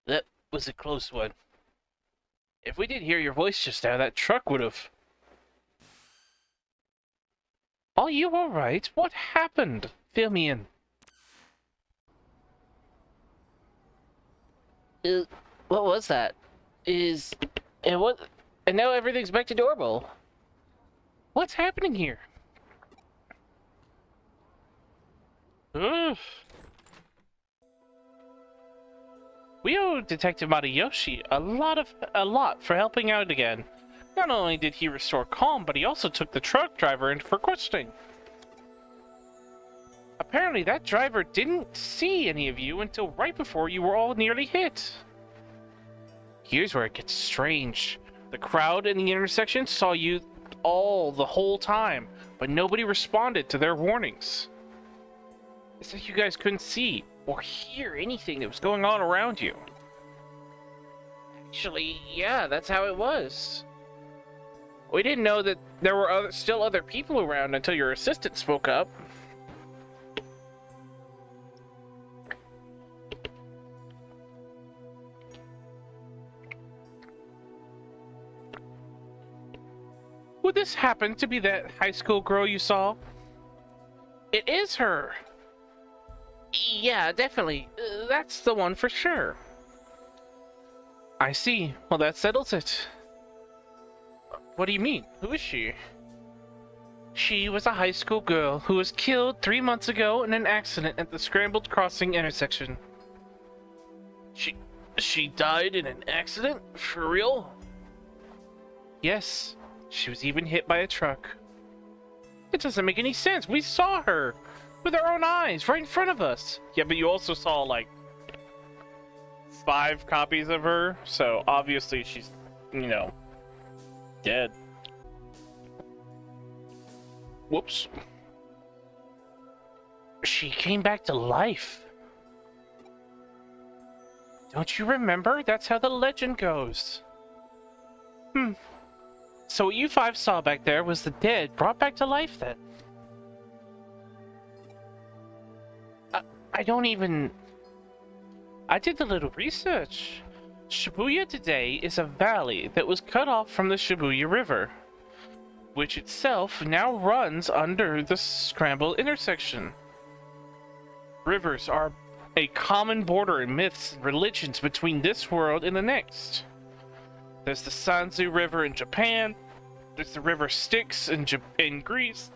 That was a close one. If we did hear your voice just now, that truck would have... Are you alright? What happened? Fill me in. Uh, what was that? Is it what? And now everything's back to normal. What's happening here? Ugh. We owe Detective Matayoshi a lot for helping out again. Not only did he restore calm, but he also took the truck driver in for questioning. Apparently that driver didn't see any of you until right before you were all nearly hit. Here's where it gets strange. The crowd in the intersection saw you all the whole time, but nobody responded to their warnings. It's like you guys couldn't see or hear anything that was going on around you. Actually, yeah, that's how it was. We didn't know that there were still other people around until your assistant spoke up. Would this happen to be that high school girl you saw? It is her. Yeah, definitely. That's the one for sure. I see. Well, that settles it. What do you mean? Who is she? She was a high school girl who was killed 3 months ago in an accident at the Scrambled Crossing intersection. She died in an accident? For real? Yes. She was even hit by a truck. It doesn't make any sense. We saw her with our own eyes right in front of us. Yeah, but you also saw like 5 copies of her, so obviously she's, you know, dead. Whoops. She came back to life. Don't you remember? That's how the legend goes. So what you 5 saw back there was the dead brought back to life then? I don't even... I did a little research. Shibuya today is a valley that was cut off from the Shibuya River, which itself now runs under the Scramble intersection. Rivers are a common border in myths and religions between this world and the next. There's the Sanzu River in Japan. There's the River Styx in Greece.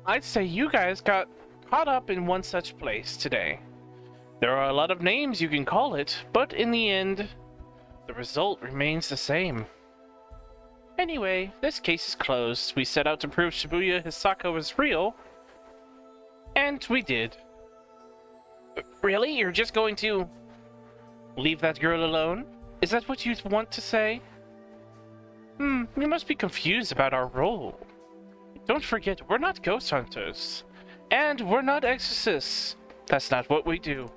I'd say you guys got caught up in one such place today. There are a lot of names you can call it, but in the end, the result remains the same. Anyway, this case is closed. We set out to prove Shibuya Hisako was real, and we did. Really? You're just going to... leave that girl alone? Is that what you want to say? You must be confused about our role. Don't forget, we're not ghost hunters. And we're not exorcists. That's not what we do.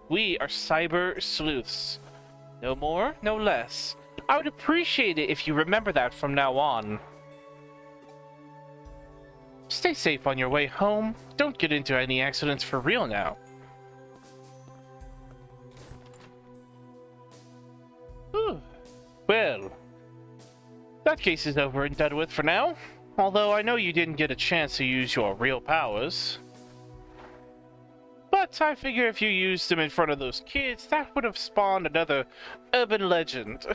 We are cyber sleuths. No more, no less. I would appreciate it if you remember that from now on. Stay safe on your way home. Don't get into any accidents for real now. Well, that case is over and done with for now. Although I know you didn't get a chance to use your real powers. But I figure if you used them in front of those kids, that would have spawned another urban legend.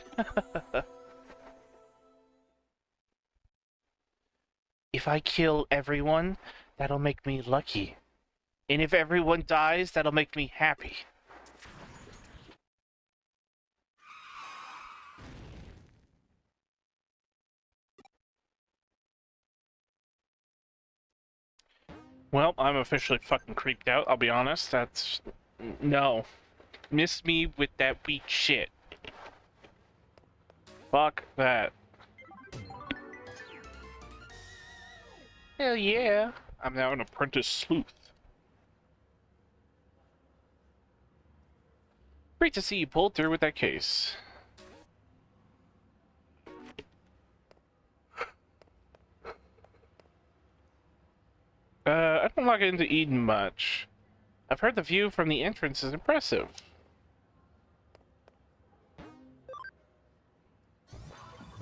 If I kill everyone, that'll make me lucky. And if everyone dies, that'll make me happy. Well, I'm officially fucking creeped out, I'll be honest. That's... no. Miss me with that weak shit. Fuck that. Hell yeah. I'm now an apprentice sleuth. Great to see you pulled through with that case. I don't log into Eden much. I've heard the view from the entrance is impressive.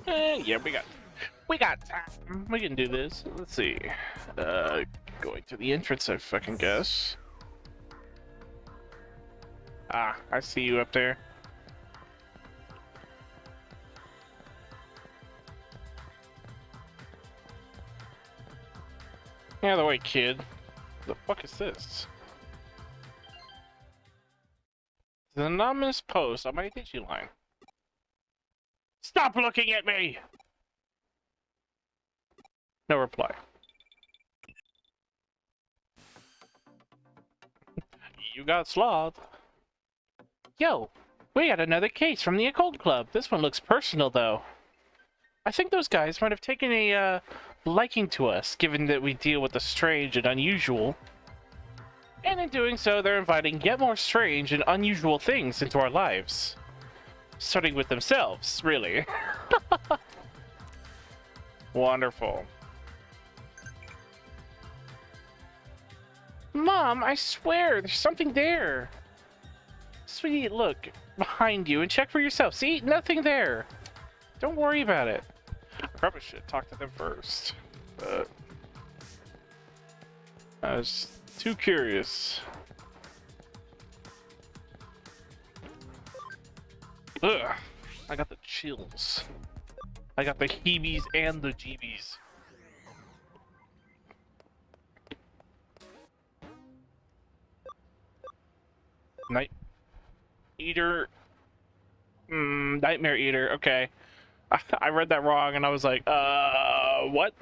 Yeah, we got time. We can do this. Let's see. Going to the entrance, I fucking guess. Ah, I see you up there. Get out of the way, kid. The fuck is this? It's an anonymous post on my Digiline. Stop looking at me! No reply. You got Sloth. Yo, we got another case from the Occult Club. This one looks personal, though. I think those guys might have taken a, liking to us, given that we deal with the strange and unusual. And in doing so, they're inviting yet more strange and unusual things into our lives. Starting with themselves, really. Wonderful. Mom, I swear, there's something there. Sweetie, look behind you and check for yourself. See? Nothing there. Don't worry about it. I probably should talk to them first. But I was too curious. Ugh. I got the chills. I got the heebies and the jeebies. Night Eater. Nightmare Eater. Okay. I read that wrong and I was like, what?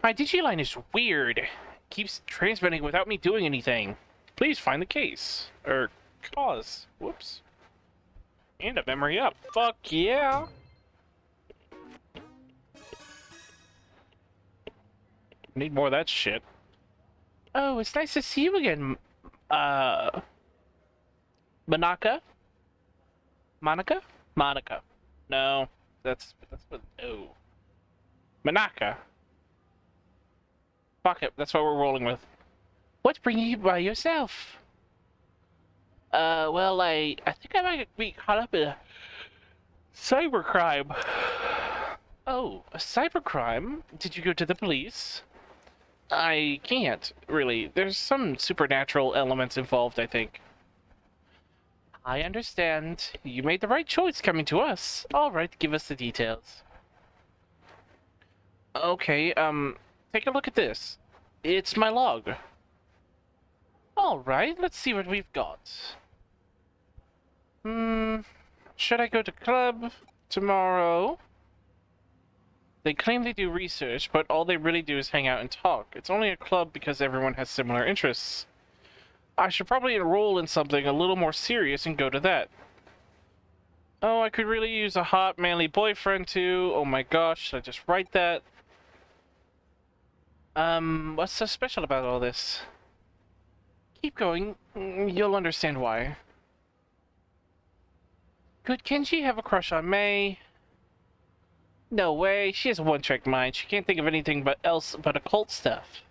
My Digiline is weird. Keeps transmitting without me doing anything. Please find the case. Or cause. Whoops. And a memory up. Fuck yeah. Need more of that shit. Oh, it's nice to see you again, Monica? Monica? Monica. No, that's what, no. Monica. Fuck it, that's what we're rolling with. What's bringing you by yourself? Well, I think I might be caught up in a cybercrime. Oh, a cybercrime? Did you go to the police? I can't, really. There's some supernatural elements involved, I think. I understand. You made the right choice coming to us. Alright, give us the details. Okay, take a look at this. It's my log. Alright, let's see what we've got. Should I go to club tomorrow? They claim they do research, but all they really do is hang out and talk. It's only a club because everyone has similar interests. I should probably enroll in something a little more serious and go to that. Oh, I could really use a hot, manly boyfriend too. Oh my gosh, should I just write that? What's so special about all this? Keep going. You'll understand why. Could Kenji have a crush on May? No way, she has a one-trick mind. She can't think of anything else but occult stuff.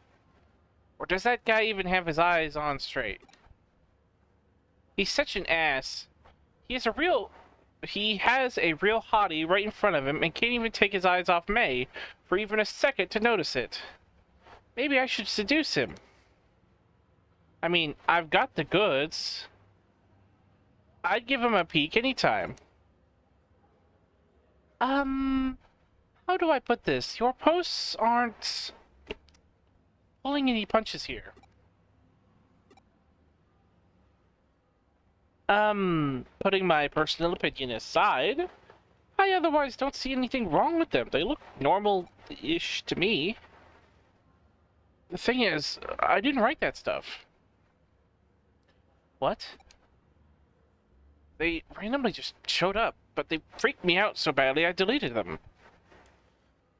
Or does that guy even have his eyes on straight? He's such an ass. He has a real hottie right in front of him and can't even take his eyes off May for even a second to notice it. Maybe I should seduce him. I mean, I've got the goods. I'd give him a peek anytime. How do I put this? Your posts aren't pulling any punches here. Putting my personal opinion aside, I otherwise don't see anything wrong with them. They look normal-ish to me. The thing is, I didn't write that stuff. What? They randomly just showed up, but they freaked me out so badly I deleted them.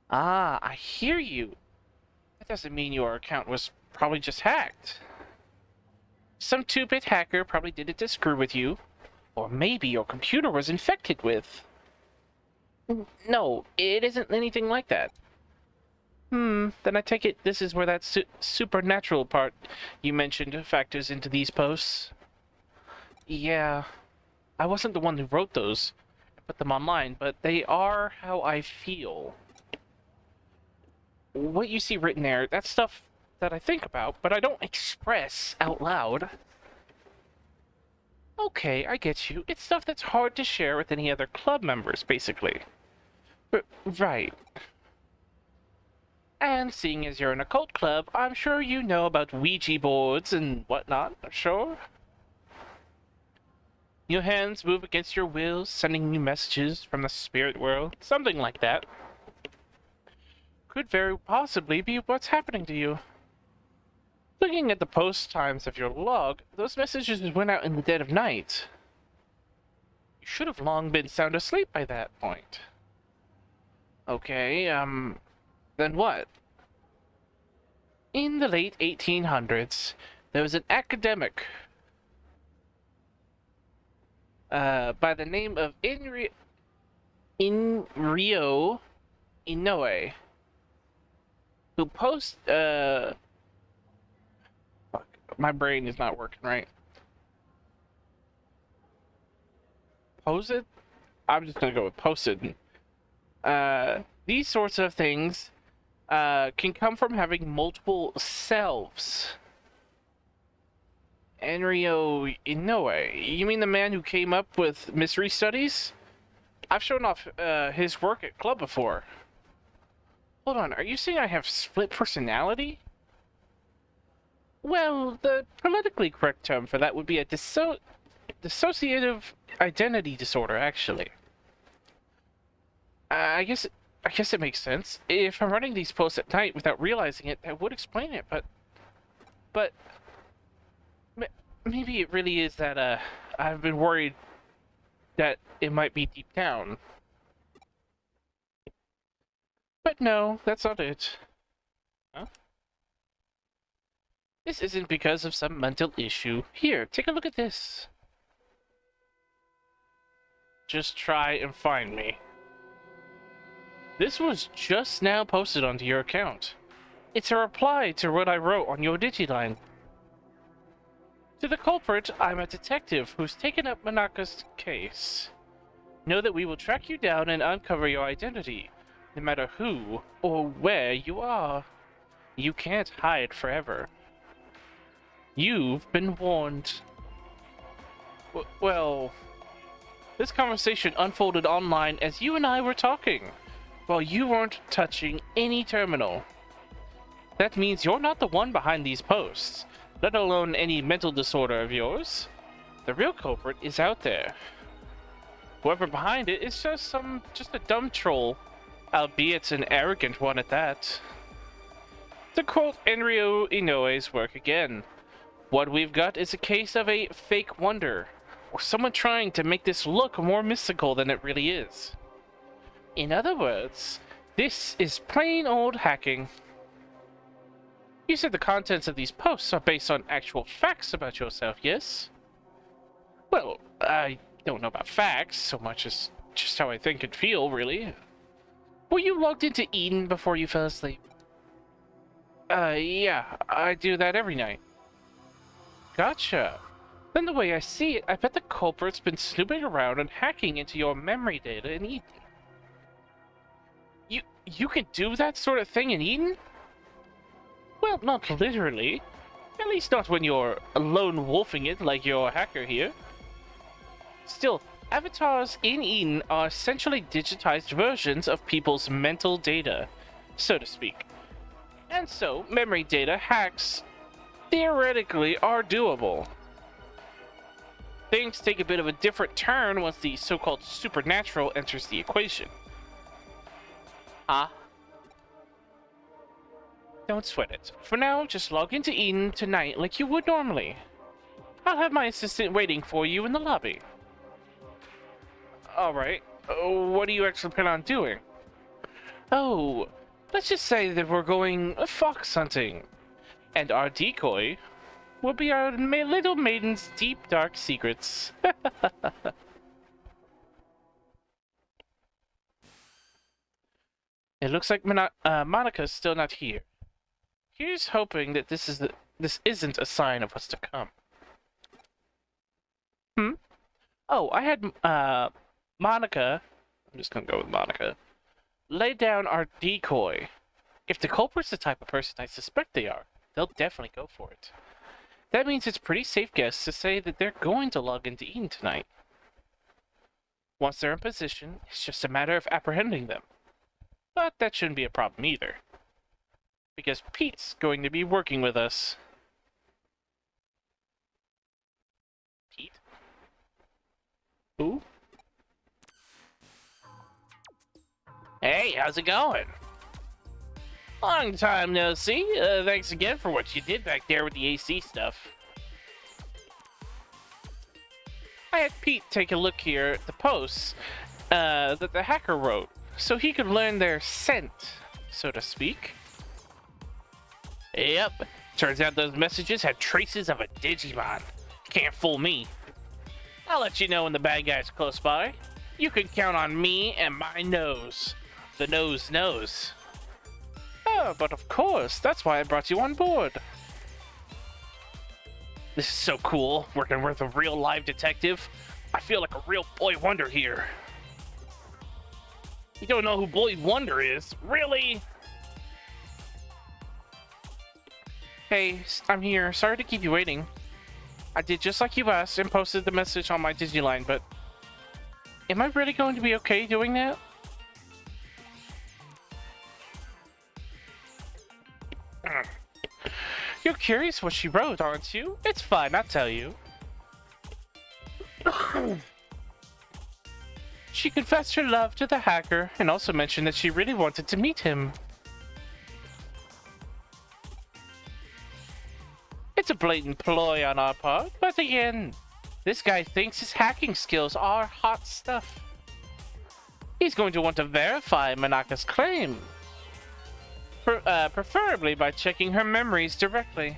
Ah, I hear you. That doesn't mean your account was probably just hacked. Some 2-bit hacker probably did it to screw with you. Or maybe your computer was infected with... No, it isn't anything like that. Then I take it this is where that supernatural part you mentioned factors into these posts. Yeah, I wasn't the one who wrote those. put them online, but they are how I feel. What you see written there, that's stuff that I think about, but I don't express out loud. Okay, I get you. It's stuff that's hard to share with any other club members, basically. Right. And seeing as you're in a cult club, I'm sure you know about Ouija boards and whatnot, sure? Your hands move against your will, sending you messages from the spirit world, something like that. Could very possibly be what's happening to you. Looking at the post times of your log, those messages went out in the dead of night. You should have long been sound asleep by that point. Okay, then what? In the late 1800s, there was an academic by the name of Inrio Inoue, who fuck, my brain is not working right. Posted? I'm just gonna go with posted. These sorts of things can come from having multiple selves. Enryo Inoue. You mean the man who came up with mystery studies? I've shown off his work at club before. Hold on, are you saying I have split personality? Well, the politically correct term for that would be a dissociative identity disorder, actually. I guess it makes sense. If I'm running these posts at night without realizing it, that would explain it, but maybe it really is that, I've been worried that it might be deep down. But no, that's not it. Huh? This isn't because of some mental issue. Here, take a look at this. Just try and find me. This was just now posted onto your account. It's a reply to what I wrote on your Digiline. To the culprit, I'm a detective who's taken up Manaka's case. Know that we will track you down and uncover your identity, no matter who or where you are. You can't hide forever. You've been warned. Well, this conversation unfolded online as you and I were talking, while you weren't touching any terminal. That means you're not the one behind these posts, let alone any mental disorder of yours. The real culprit is out there. Whoever behind it is just a dumb troll, albeit an arrogant one at that. To quote Enryo Inoue's work again, what we've got is a case of a fake wonder, or someone trying to make this look more mystical than it really is. In other words, this is plain old hacking. You said the contents of these posts are based on actual facts about yourself, yes? Well, I don't know about facts so much as just how I think and feel, really. Were you logged into Eden before you fell asleep? Yeah, I do that every night. Gotcha. Then the way I see it, I bet the culprit's been snooping around and hacking into your memory data in Eden. You can do that sort of thing in Eden? Well, not literally. At least not when you're lone wolfing it like your hacker here. Still, avatars in Eden are essentially digitized versions of people's mental data, so to speak. And so, memory data hacks, theoretically, are doable. Things take a bit of a different turn once the so-called supernatural enters the equation. Don't sweat it. For now, just log into Eden tonight like you would normally. I'll have my assistant waiting for you in the lobby. Alright. What do you actually plan on doing? Oh, let's just say that we're going fox hunting. And our decoy will be our little maiden's deep, dark secrets. It looks like Monica's still not here. Here's hoping that this isn't a sign of what's to come. Oh, I had Monica, I'm just gonna go with Monica, laid down our decoy. If the culprit's the type of person I suspect they are, they'll definitely go for it. That means it's pretty safe guess to say that they're going to log into Eden tonight. Once they're in position, it's just a matter of apprehending them. But that shouldn't be a problem either, because Pete's going to be working with us. Pete? Who? Hey, how's it going? Long time no see. Thanks again for what you did back there with the AC stuff. I had Pete take a look here at the posts that the hacker wrote, so he could learn their scent, so to speak. Yep, turns out those messages had traces of a Digimon. Can't fool me. I'll let you know when the bad guy's close by. You can count on me and my nose. The nose knows. Oh, but of course, that's why I brought you on board. This is so cool, working with a real live detective. I feel like a real Boy Wonder here. You don't know who Boy Wonder is? Really? Hey, I'm here. Sorry to keep you waiting. I did just like you asked and posted the message on my Digiline, but... am I really going to be okay doing that? You're curious what she wrote, aren't you? It's fine, I'll tell you. She confessed her love to the hacker and also mentioned that she really wanted to meet him. It's a blatant ploy on our part, but again, this guy thinks his hacking skills are hot stuff. He's going to want to verify Manaka's claim. Preferably by checking her memories directly.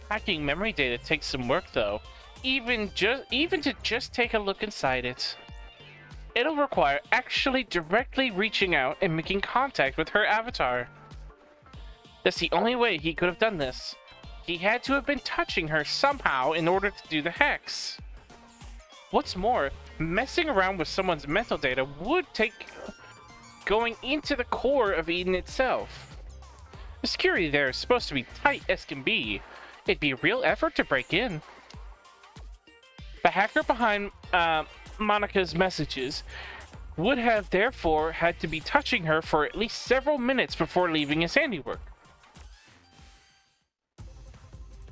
Hacking memory data takes some work though, even to just take a look inside it. It'll require actually directly reaching out and making contact with her avatar. That's the only way he could have done this. He had to have been touching her somehow in order to do the hacks. What's more, messing around with someone's mental data would take going into the core of Eden itself. The security there is supposed to be tight as can be. It'd be a real effort to break in. The hacker behind Monica's messages would have therefore had to be touching her for at least several minutes before leaving his handiwork.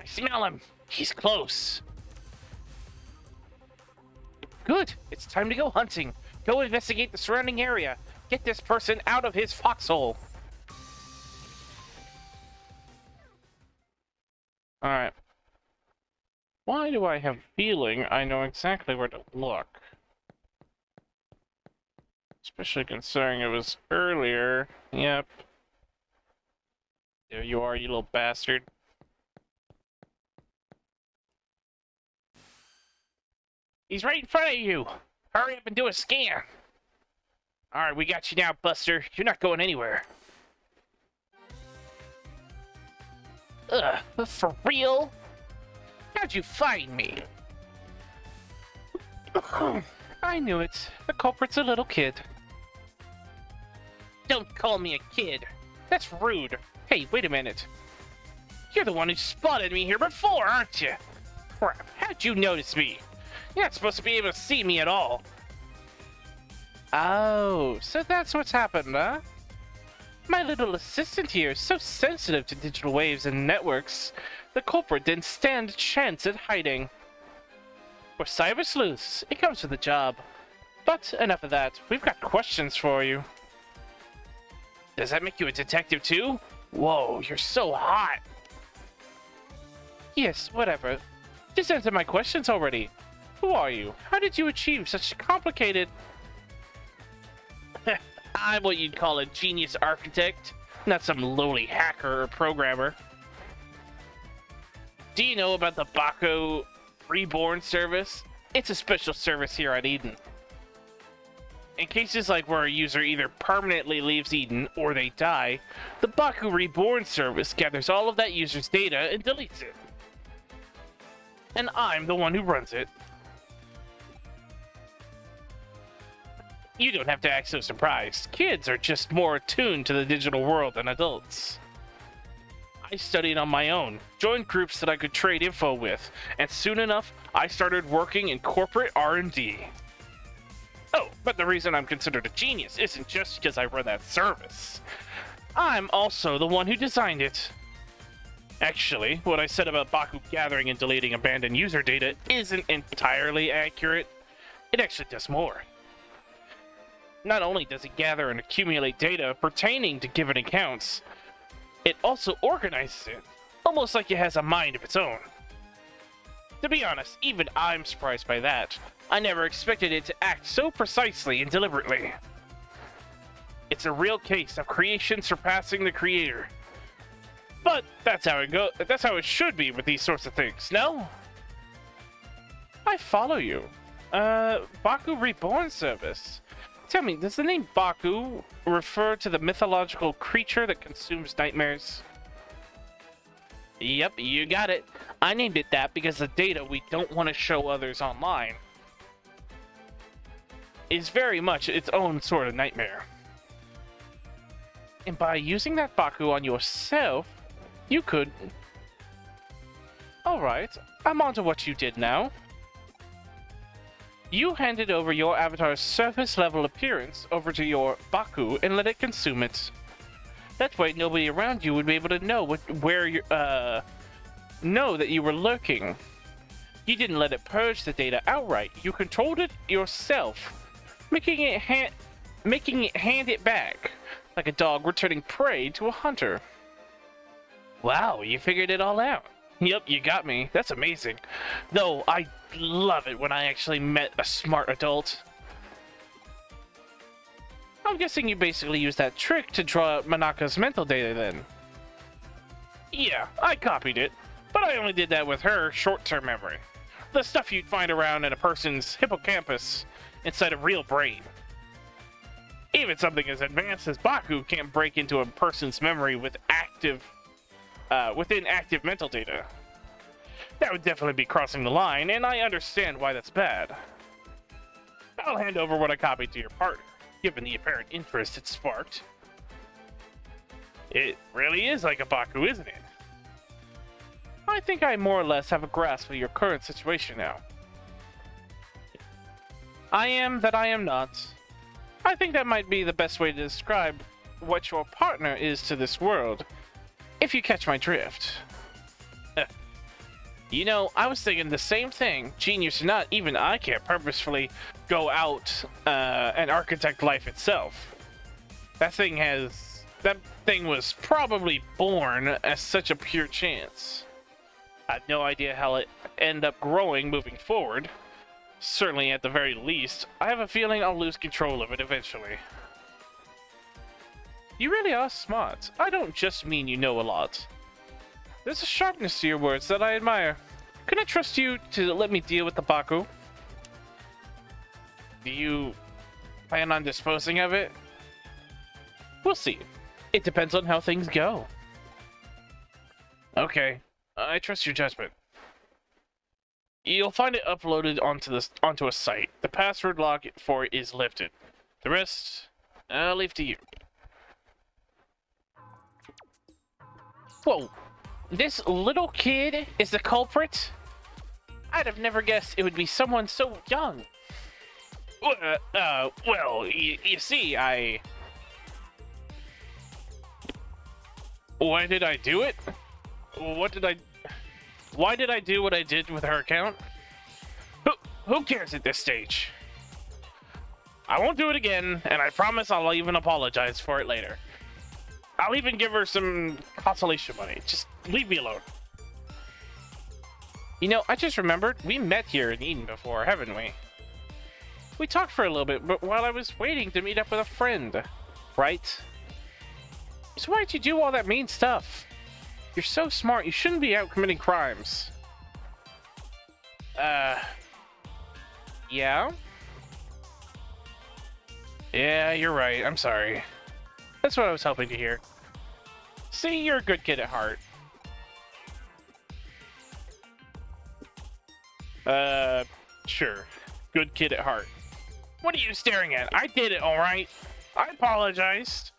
I smell him. He's close. Good. It's time to go hunting. Go investigate the surrounding area. Get this person out of his foxhole. Alright. Why do I have a feeling I know exactly where to look? Especially considering it was earlier. Yep. There you are, you little bastard. He's right in front of you! Hurry up and do a scan! Alright, we got you now, Buster. You're not going anywhere. Ugh, for real? How'd you find me? I knew it. The culprit's a little kid. Don't call me a kid. That's rude. Hey, wait a minute. You're the one who spotted me here before, aren't you? Crap, how'd you notice me? You're not supposed to be able to see me at all. Oh, so that's what's happened, huh? My little assistant here is so sensitive to digital waves and networks. The culprit didn't stand a chance at hiding. We're cyber sleuths. It comes with the job. But enough of that. We've got questions for you. Does that make you a detective too? Whoa, you're so hot. Yes, whatever. Just answer my questions already. Who are you? How did you achieve such complicated... I'm what you'd call a genius architect, not some lowly hacker or programmer. Do you know about the Baku Reborn service? It's a special service here at Eden. In cases like where a user either permanently leaves Eden or they die, the Baku Reborn service gathers all of that user's data and deletes it. And I'm the one who runs it. You don't have to act so surprised. Kids are just more attuned to the digital world than adults. I studied on my own, joined groups that I could trade info with, and soon enough, I started working in corporate R&D. Oh, but the reason I'm considered a genius isn't just because I run that service. I'm also the one who designed it. Actually, what I said about Baku gathering and deleting abandoned user data isn't entirely accurate. It actually does more. Not only does it gather and accumulate data pertaining to given accounts, it also organizes it, almost like it has a mind of its own. To be honest, even I'm surprised by that. I never expected it to act so precisely and deliberately. It's a real case of creation surpassing the creator. But that's how it should be with these sorts of things, no? I follow you. Baku Reborn Service. Tell me, does the name Baku refer to the mythological creature that consumes nightmares? Yep, you got it. I named it that because the data we don't want to show others online is very much its own sort of nightmare. And by using that Baku on yourself, you could... Alright, I'm on to what you did now. You handed over your avatar's surface level appearance over to your Baku and let it consume it. That way nobody around you would be able to know know that you were lurking. You didn't let it purge the data outright. You controlled it yourself, making it hand it back, like a dog returning prey to a hunter. Wow, you figured it all out. Yep, you got me. That's amazing. Though, I love it when I actually met a smart adult. I'm guessing you basically used that trick to draw out Manaka's mental data then. Yeah, I copied it, but I only did that with her short-term memory. The stuff you'd find around in a person's hippocampus inside a real brain. Even something as advanced as Baku can't break into a person's memory with within active mental data. That would definitely be crossing the line, and I understand why that's bad. I'll hand over what I copied to your partner, given the apparent interest it sparked. It really is like a Baku, isn't it? I think I more or less have a grasp of your current situation now. I am that I am not. I think that might be the best way to describe what your partner is to this world, if you catch my drift. You know, I was thinking the same thing. Genius or not, even I can't purposefully go out and architect life itself. That thing was probably born as such a pure chance. I have no idea how it end up growing moving forward. Certainly, at the very least, I have a feeling I'll lose control of it eventually. You really are smart. I don't just mean you know a lot. There's a sharpness to your words that I admire. Can I trust you to let me deal with the Baku? Do you plan on disposing of it? We'll see. It depends on how things go. Okay, I trust your judgment. You'll find it uploaded onto a site. The password lock for it is lifted. The rest, I'll leave to you. Whoa, this little kid is the culprit? I'd have never guessed it would be someone so young. Well, you see, Why did I do it? Why did I do what I did with her account? Who cares at this stage? I won't do it again, and I promise I'll even apologize for it later. I'll even give her some consolation money. Just leave me alone. You know, I just remembered, we met here in Eden before, haven't we? We talked for a little bit, but while I was waiting to meet up with a friend, right? So why'd you do all that mean stuff? You're so smart, you shouldn't be out committing crimes. Yeah? Yeah, you're right, I'm sorry. That's what I was hoping to hear. See, you're a good kid at heart. Sure. Good kid at heart. What are you staring at? I did it, alright? I apologized.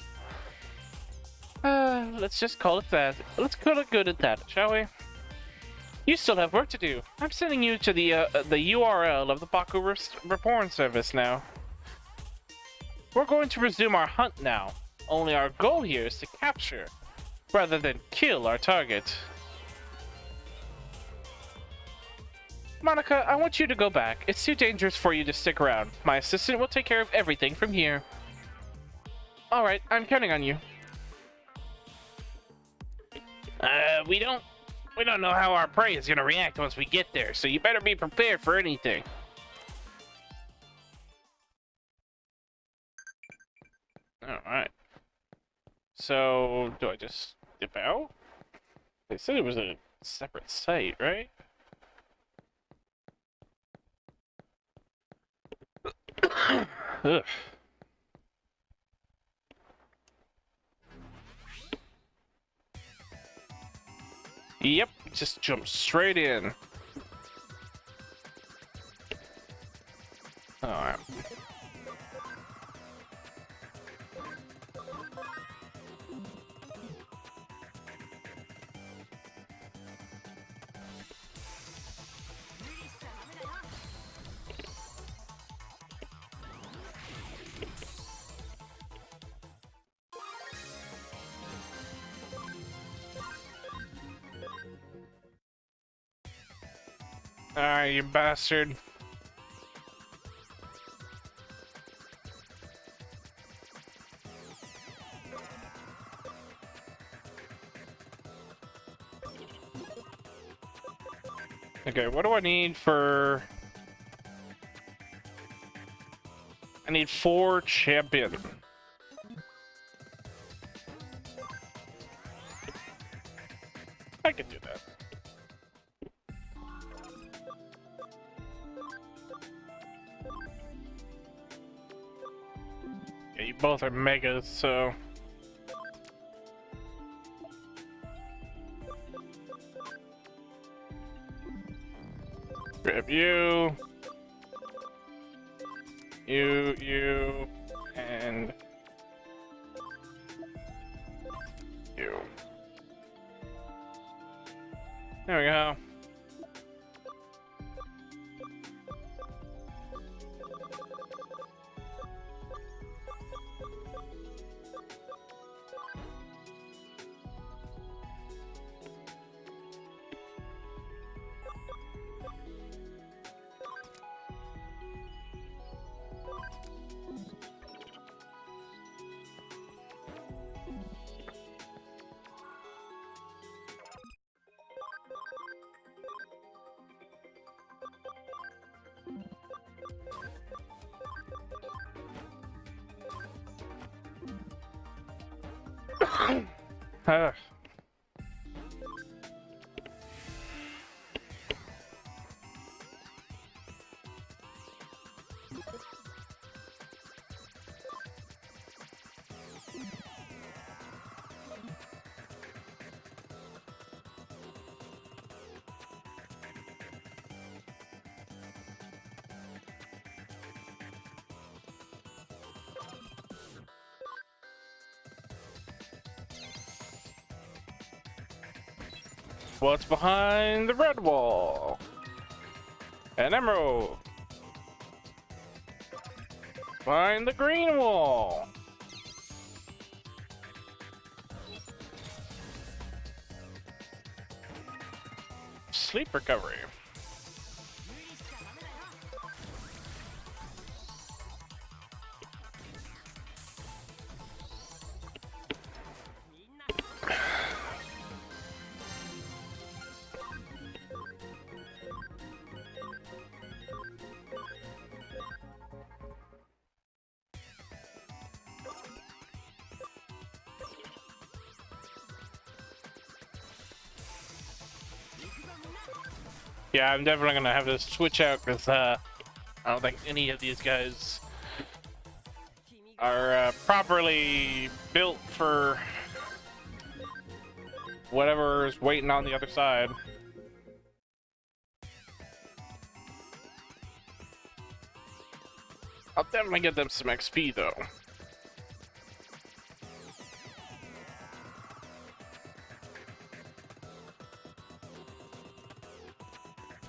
Let's just call it that. Let's call it good at that, shall we? You still have work to do. I'm sending you to the URL of the Baku Reborn service now. We're going to resume our hunt now. Only our goal here is to capture, rather than kill our target. Monica, I want you to go back. It's too dangerous for you to stick around. My assistant will take care of everything from here. Alright, I'm counting on you. We don't know how our prey is gonna react once we get there, so you better be prepared for anything. Alright. So, do I just dip out? They said it was a separate site, right? Ugh. Yep, just jump straight in. Alright. Alright, you bastard. Okay, what do I need for... I need 4 champion. I can do that. Yeah, you both are megas, so... Grab you, and you. There we go. Ugh. What's behind the red wall? An emerald. Behind the green wall. Sleep recovery. Yeah, I'm definitely gonna have to switch out because I don't think any of these guys are properly built for whatever's waiting on the other side. I'll definitely get them some XP though.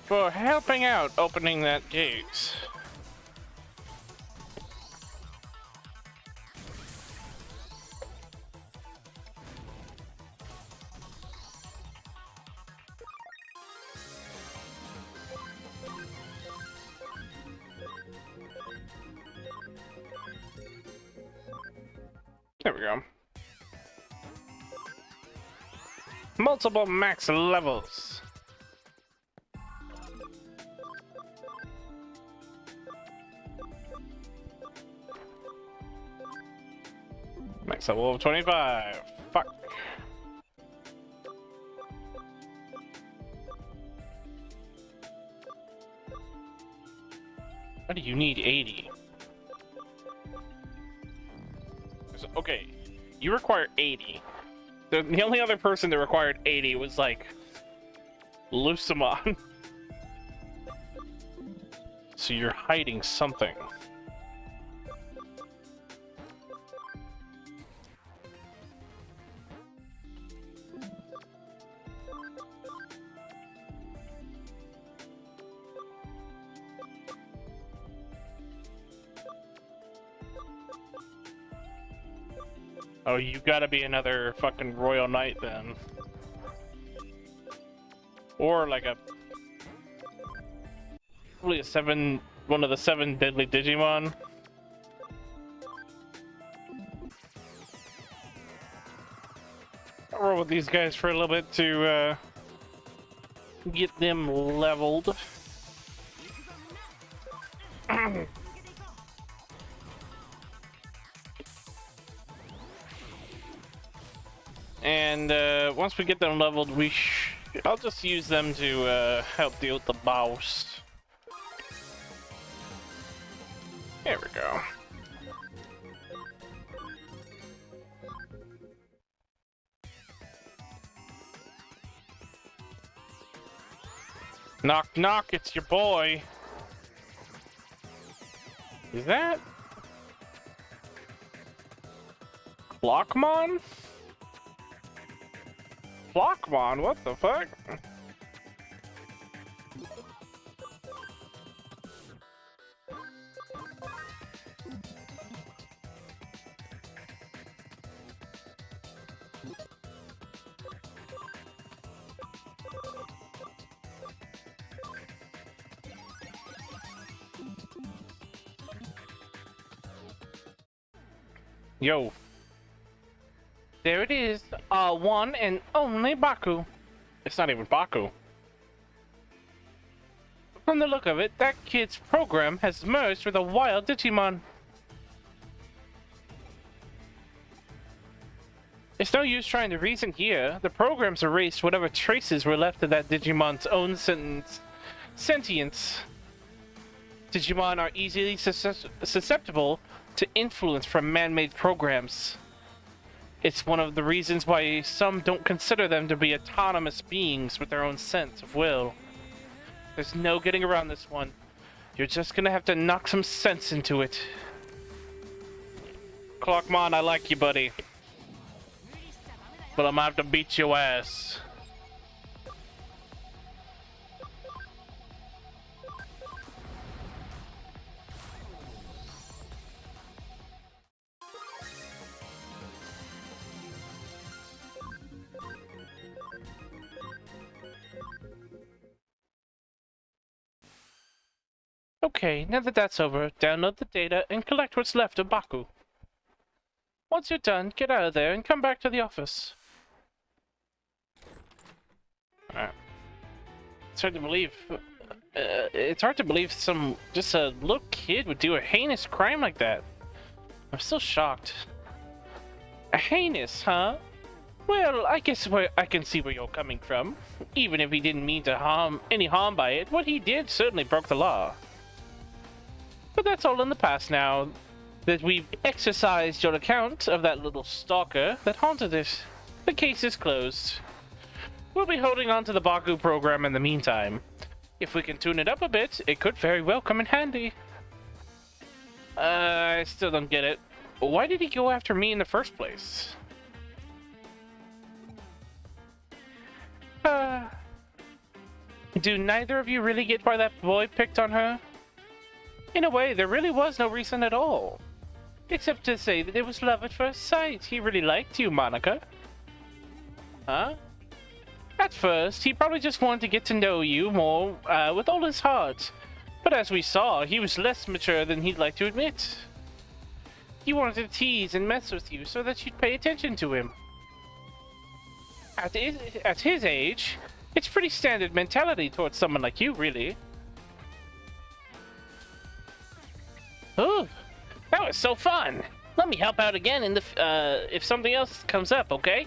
For helping out opening that gate. There we go. Multiple max levels. Max level of 25. Fuck. Why do you need 80? Okay, you require 80. The only other person that required 80 was like Lucimon. So you're hiding something. Oh, you gotta be another fucking Royal Knight then. Or like probably one of the 7 deadly Digimon. I'll roll with these guys for a little bit to get them leveled. And once we get them leveled, I'll just use them to help deal with the boss. There we go. Knock knock, it's your boy. Is that Clockmon? Clockmon, what the fuck? Yo. There it is, one and only Baku. It's not even Baku. From the look of it, that kid's program has merged with a wild Digimon. It's no use trying to reason here. The program's erased whatever traces were left of that Digimon's own sentience. Digimon are easily susceptible to influence from man-made programs. It's one of the reasons why some don't consider them to be autonomous beings with their own sense of will. There's no getting around this one. You're just gonna have to knock some sense into it. Clockmon, I like you, buddy. But I'm gonna have to beat your ass. Okay, now that that's over, download the data and collect what's left of Baku. Once you're done, get out of there and come back to the office. Alright. It's hard to believe. It's hard to believe just a little kid would do a heinous crime like that. I'm still shocked. A heinous, huh? Well, I guess I can see where you're coming from. Even if he didn't mean to any harm by it, what he did certainly broke the law. But that's all in the past now that we've exercised your account of that little stalker that haunted it. The case is closed. We'll be holding on to the Baku program in the meantime. If we can tune it up a bit, it could very well come in handy. I still don't get it. Why did he go after me in the first place? Do neither of you really get why that boy picked on her? In a way, there really was no reason at all. Except to say that it was love at first sight. He really liked you, Monica. Huh? At first, he probably just wanted to get to know you more with all his heart. But as we saw, he was less mature than he'd like to admit. He wanted to tease and mess with you so that you'd pay attention to him. At his age, it's pretty standard mentality towards someone like you, really. Oh, that was so fun! Let me help out again in the if something else comes up, okay?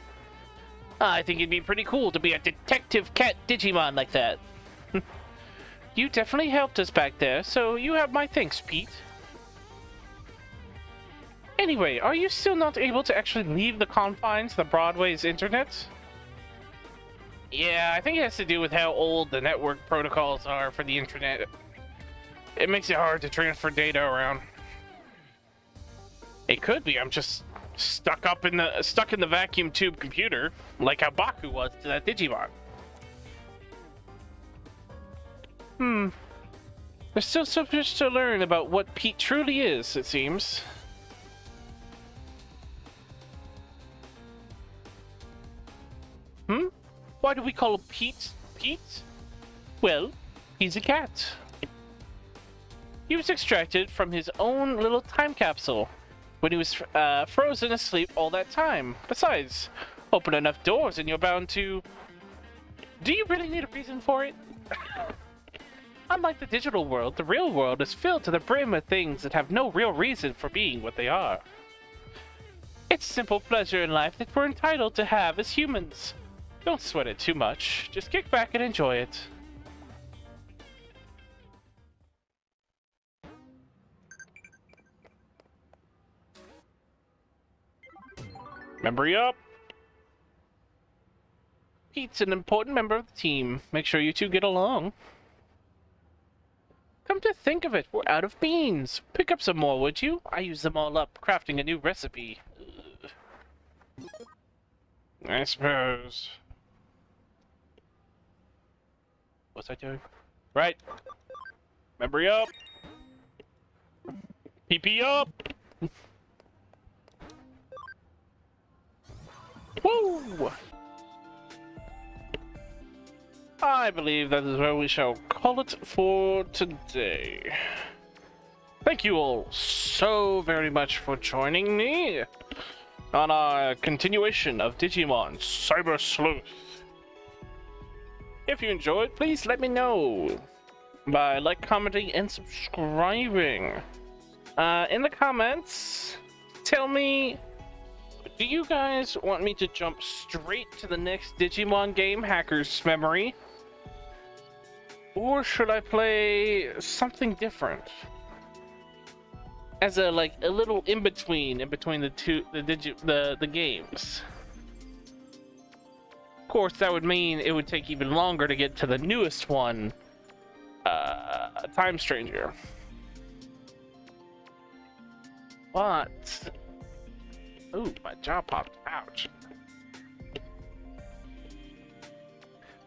I think it'd be pretty cool to be a detective cat Digimon like that. You definitely helped us back there, so you have my thanks, Pete. Anyway, are you still not able to actually leave the confines of the Broadway's internet? Yeah, I think it has to do with how old the network protocols are for the internet. It makes it hard to transfer data around. It could be I'm just stuck in the vacuum tube computer, like how Baku was to that Digimon. There's still so much to learn about what Pete truly is, it seems. Why do we call him Pete? Pete? Well, he's a cat. He was extracted from his own little time capsule when he was frozen asleep all that time. Besides, open enough doors and you're bound to... Do you really need a reason for it? Unlike the digital world, the real world is filled to the brim with things that have no real reason for being what they are. It's simple pleasure in life that we're entitled to have as humans. Don't sweat it too much. Just kick back and enjoy it. Memory up! Pete's an important member of the team. Make sure you two get along. Come to think of it, we're out of beans. Pick up some more, would you? I used them all up, crafting a new recipe. Ugh. I suppose. What's I doing? Right. Memory up. PP up. Woo! I believe that is where we shall call it for today. Thank you all so very much for joining me on our continuation of Digimon Cyber Sleuth. If you enjoyed, please let me know by commenting, and subscribing. In the comments, tell me, do you guys want me to jump straight to the next Digimon game, Hacker's Memory? Or should I play something different? As a little in-between the games. Of course, that would mean it would take even longer to get to the newest one, Time Stranger. But... Ooh, my jaw popped. Ouch.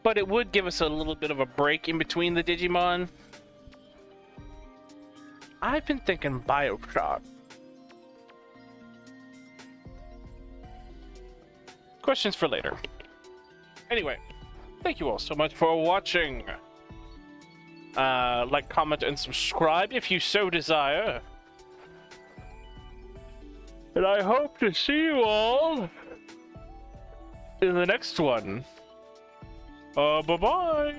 But it would give us a little bit of a break in between the Digimon. I've been thinking Bioshock. Questions for later. Anyway, thank you all so much for watching. Like, comment, and subscribe if you so desire. And I hope to see you all in the next one. Bye-bye.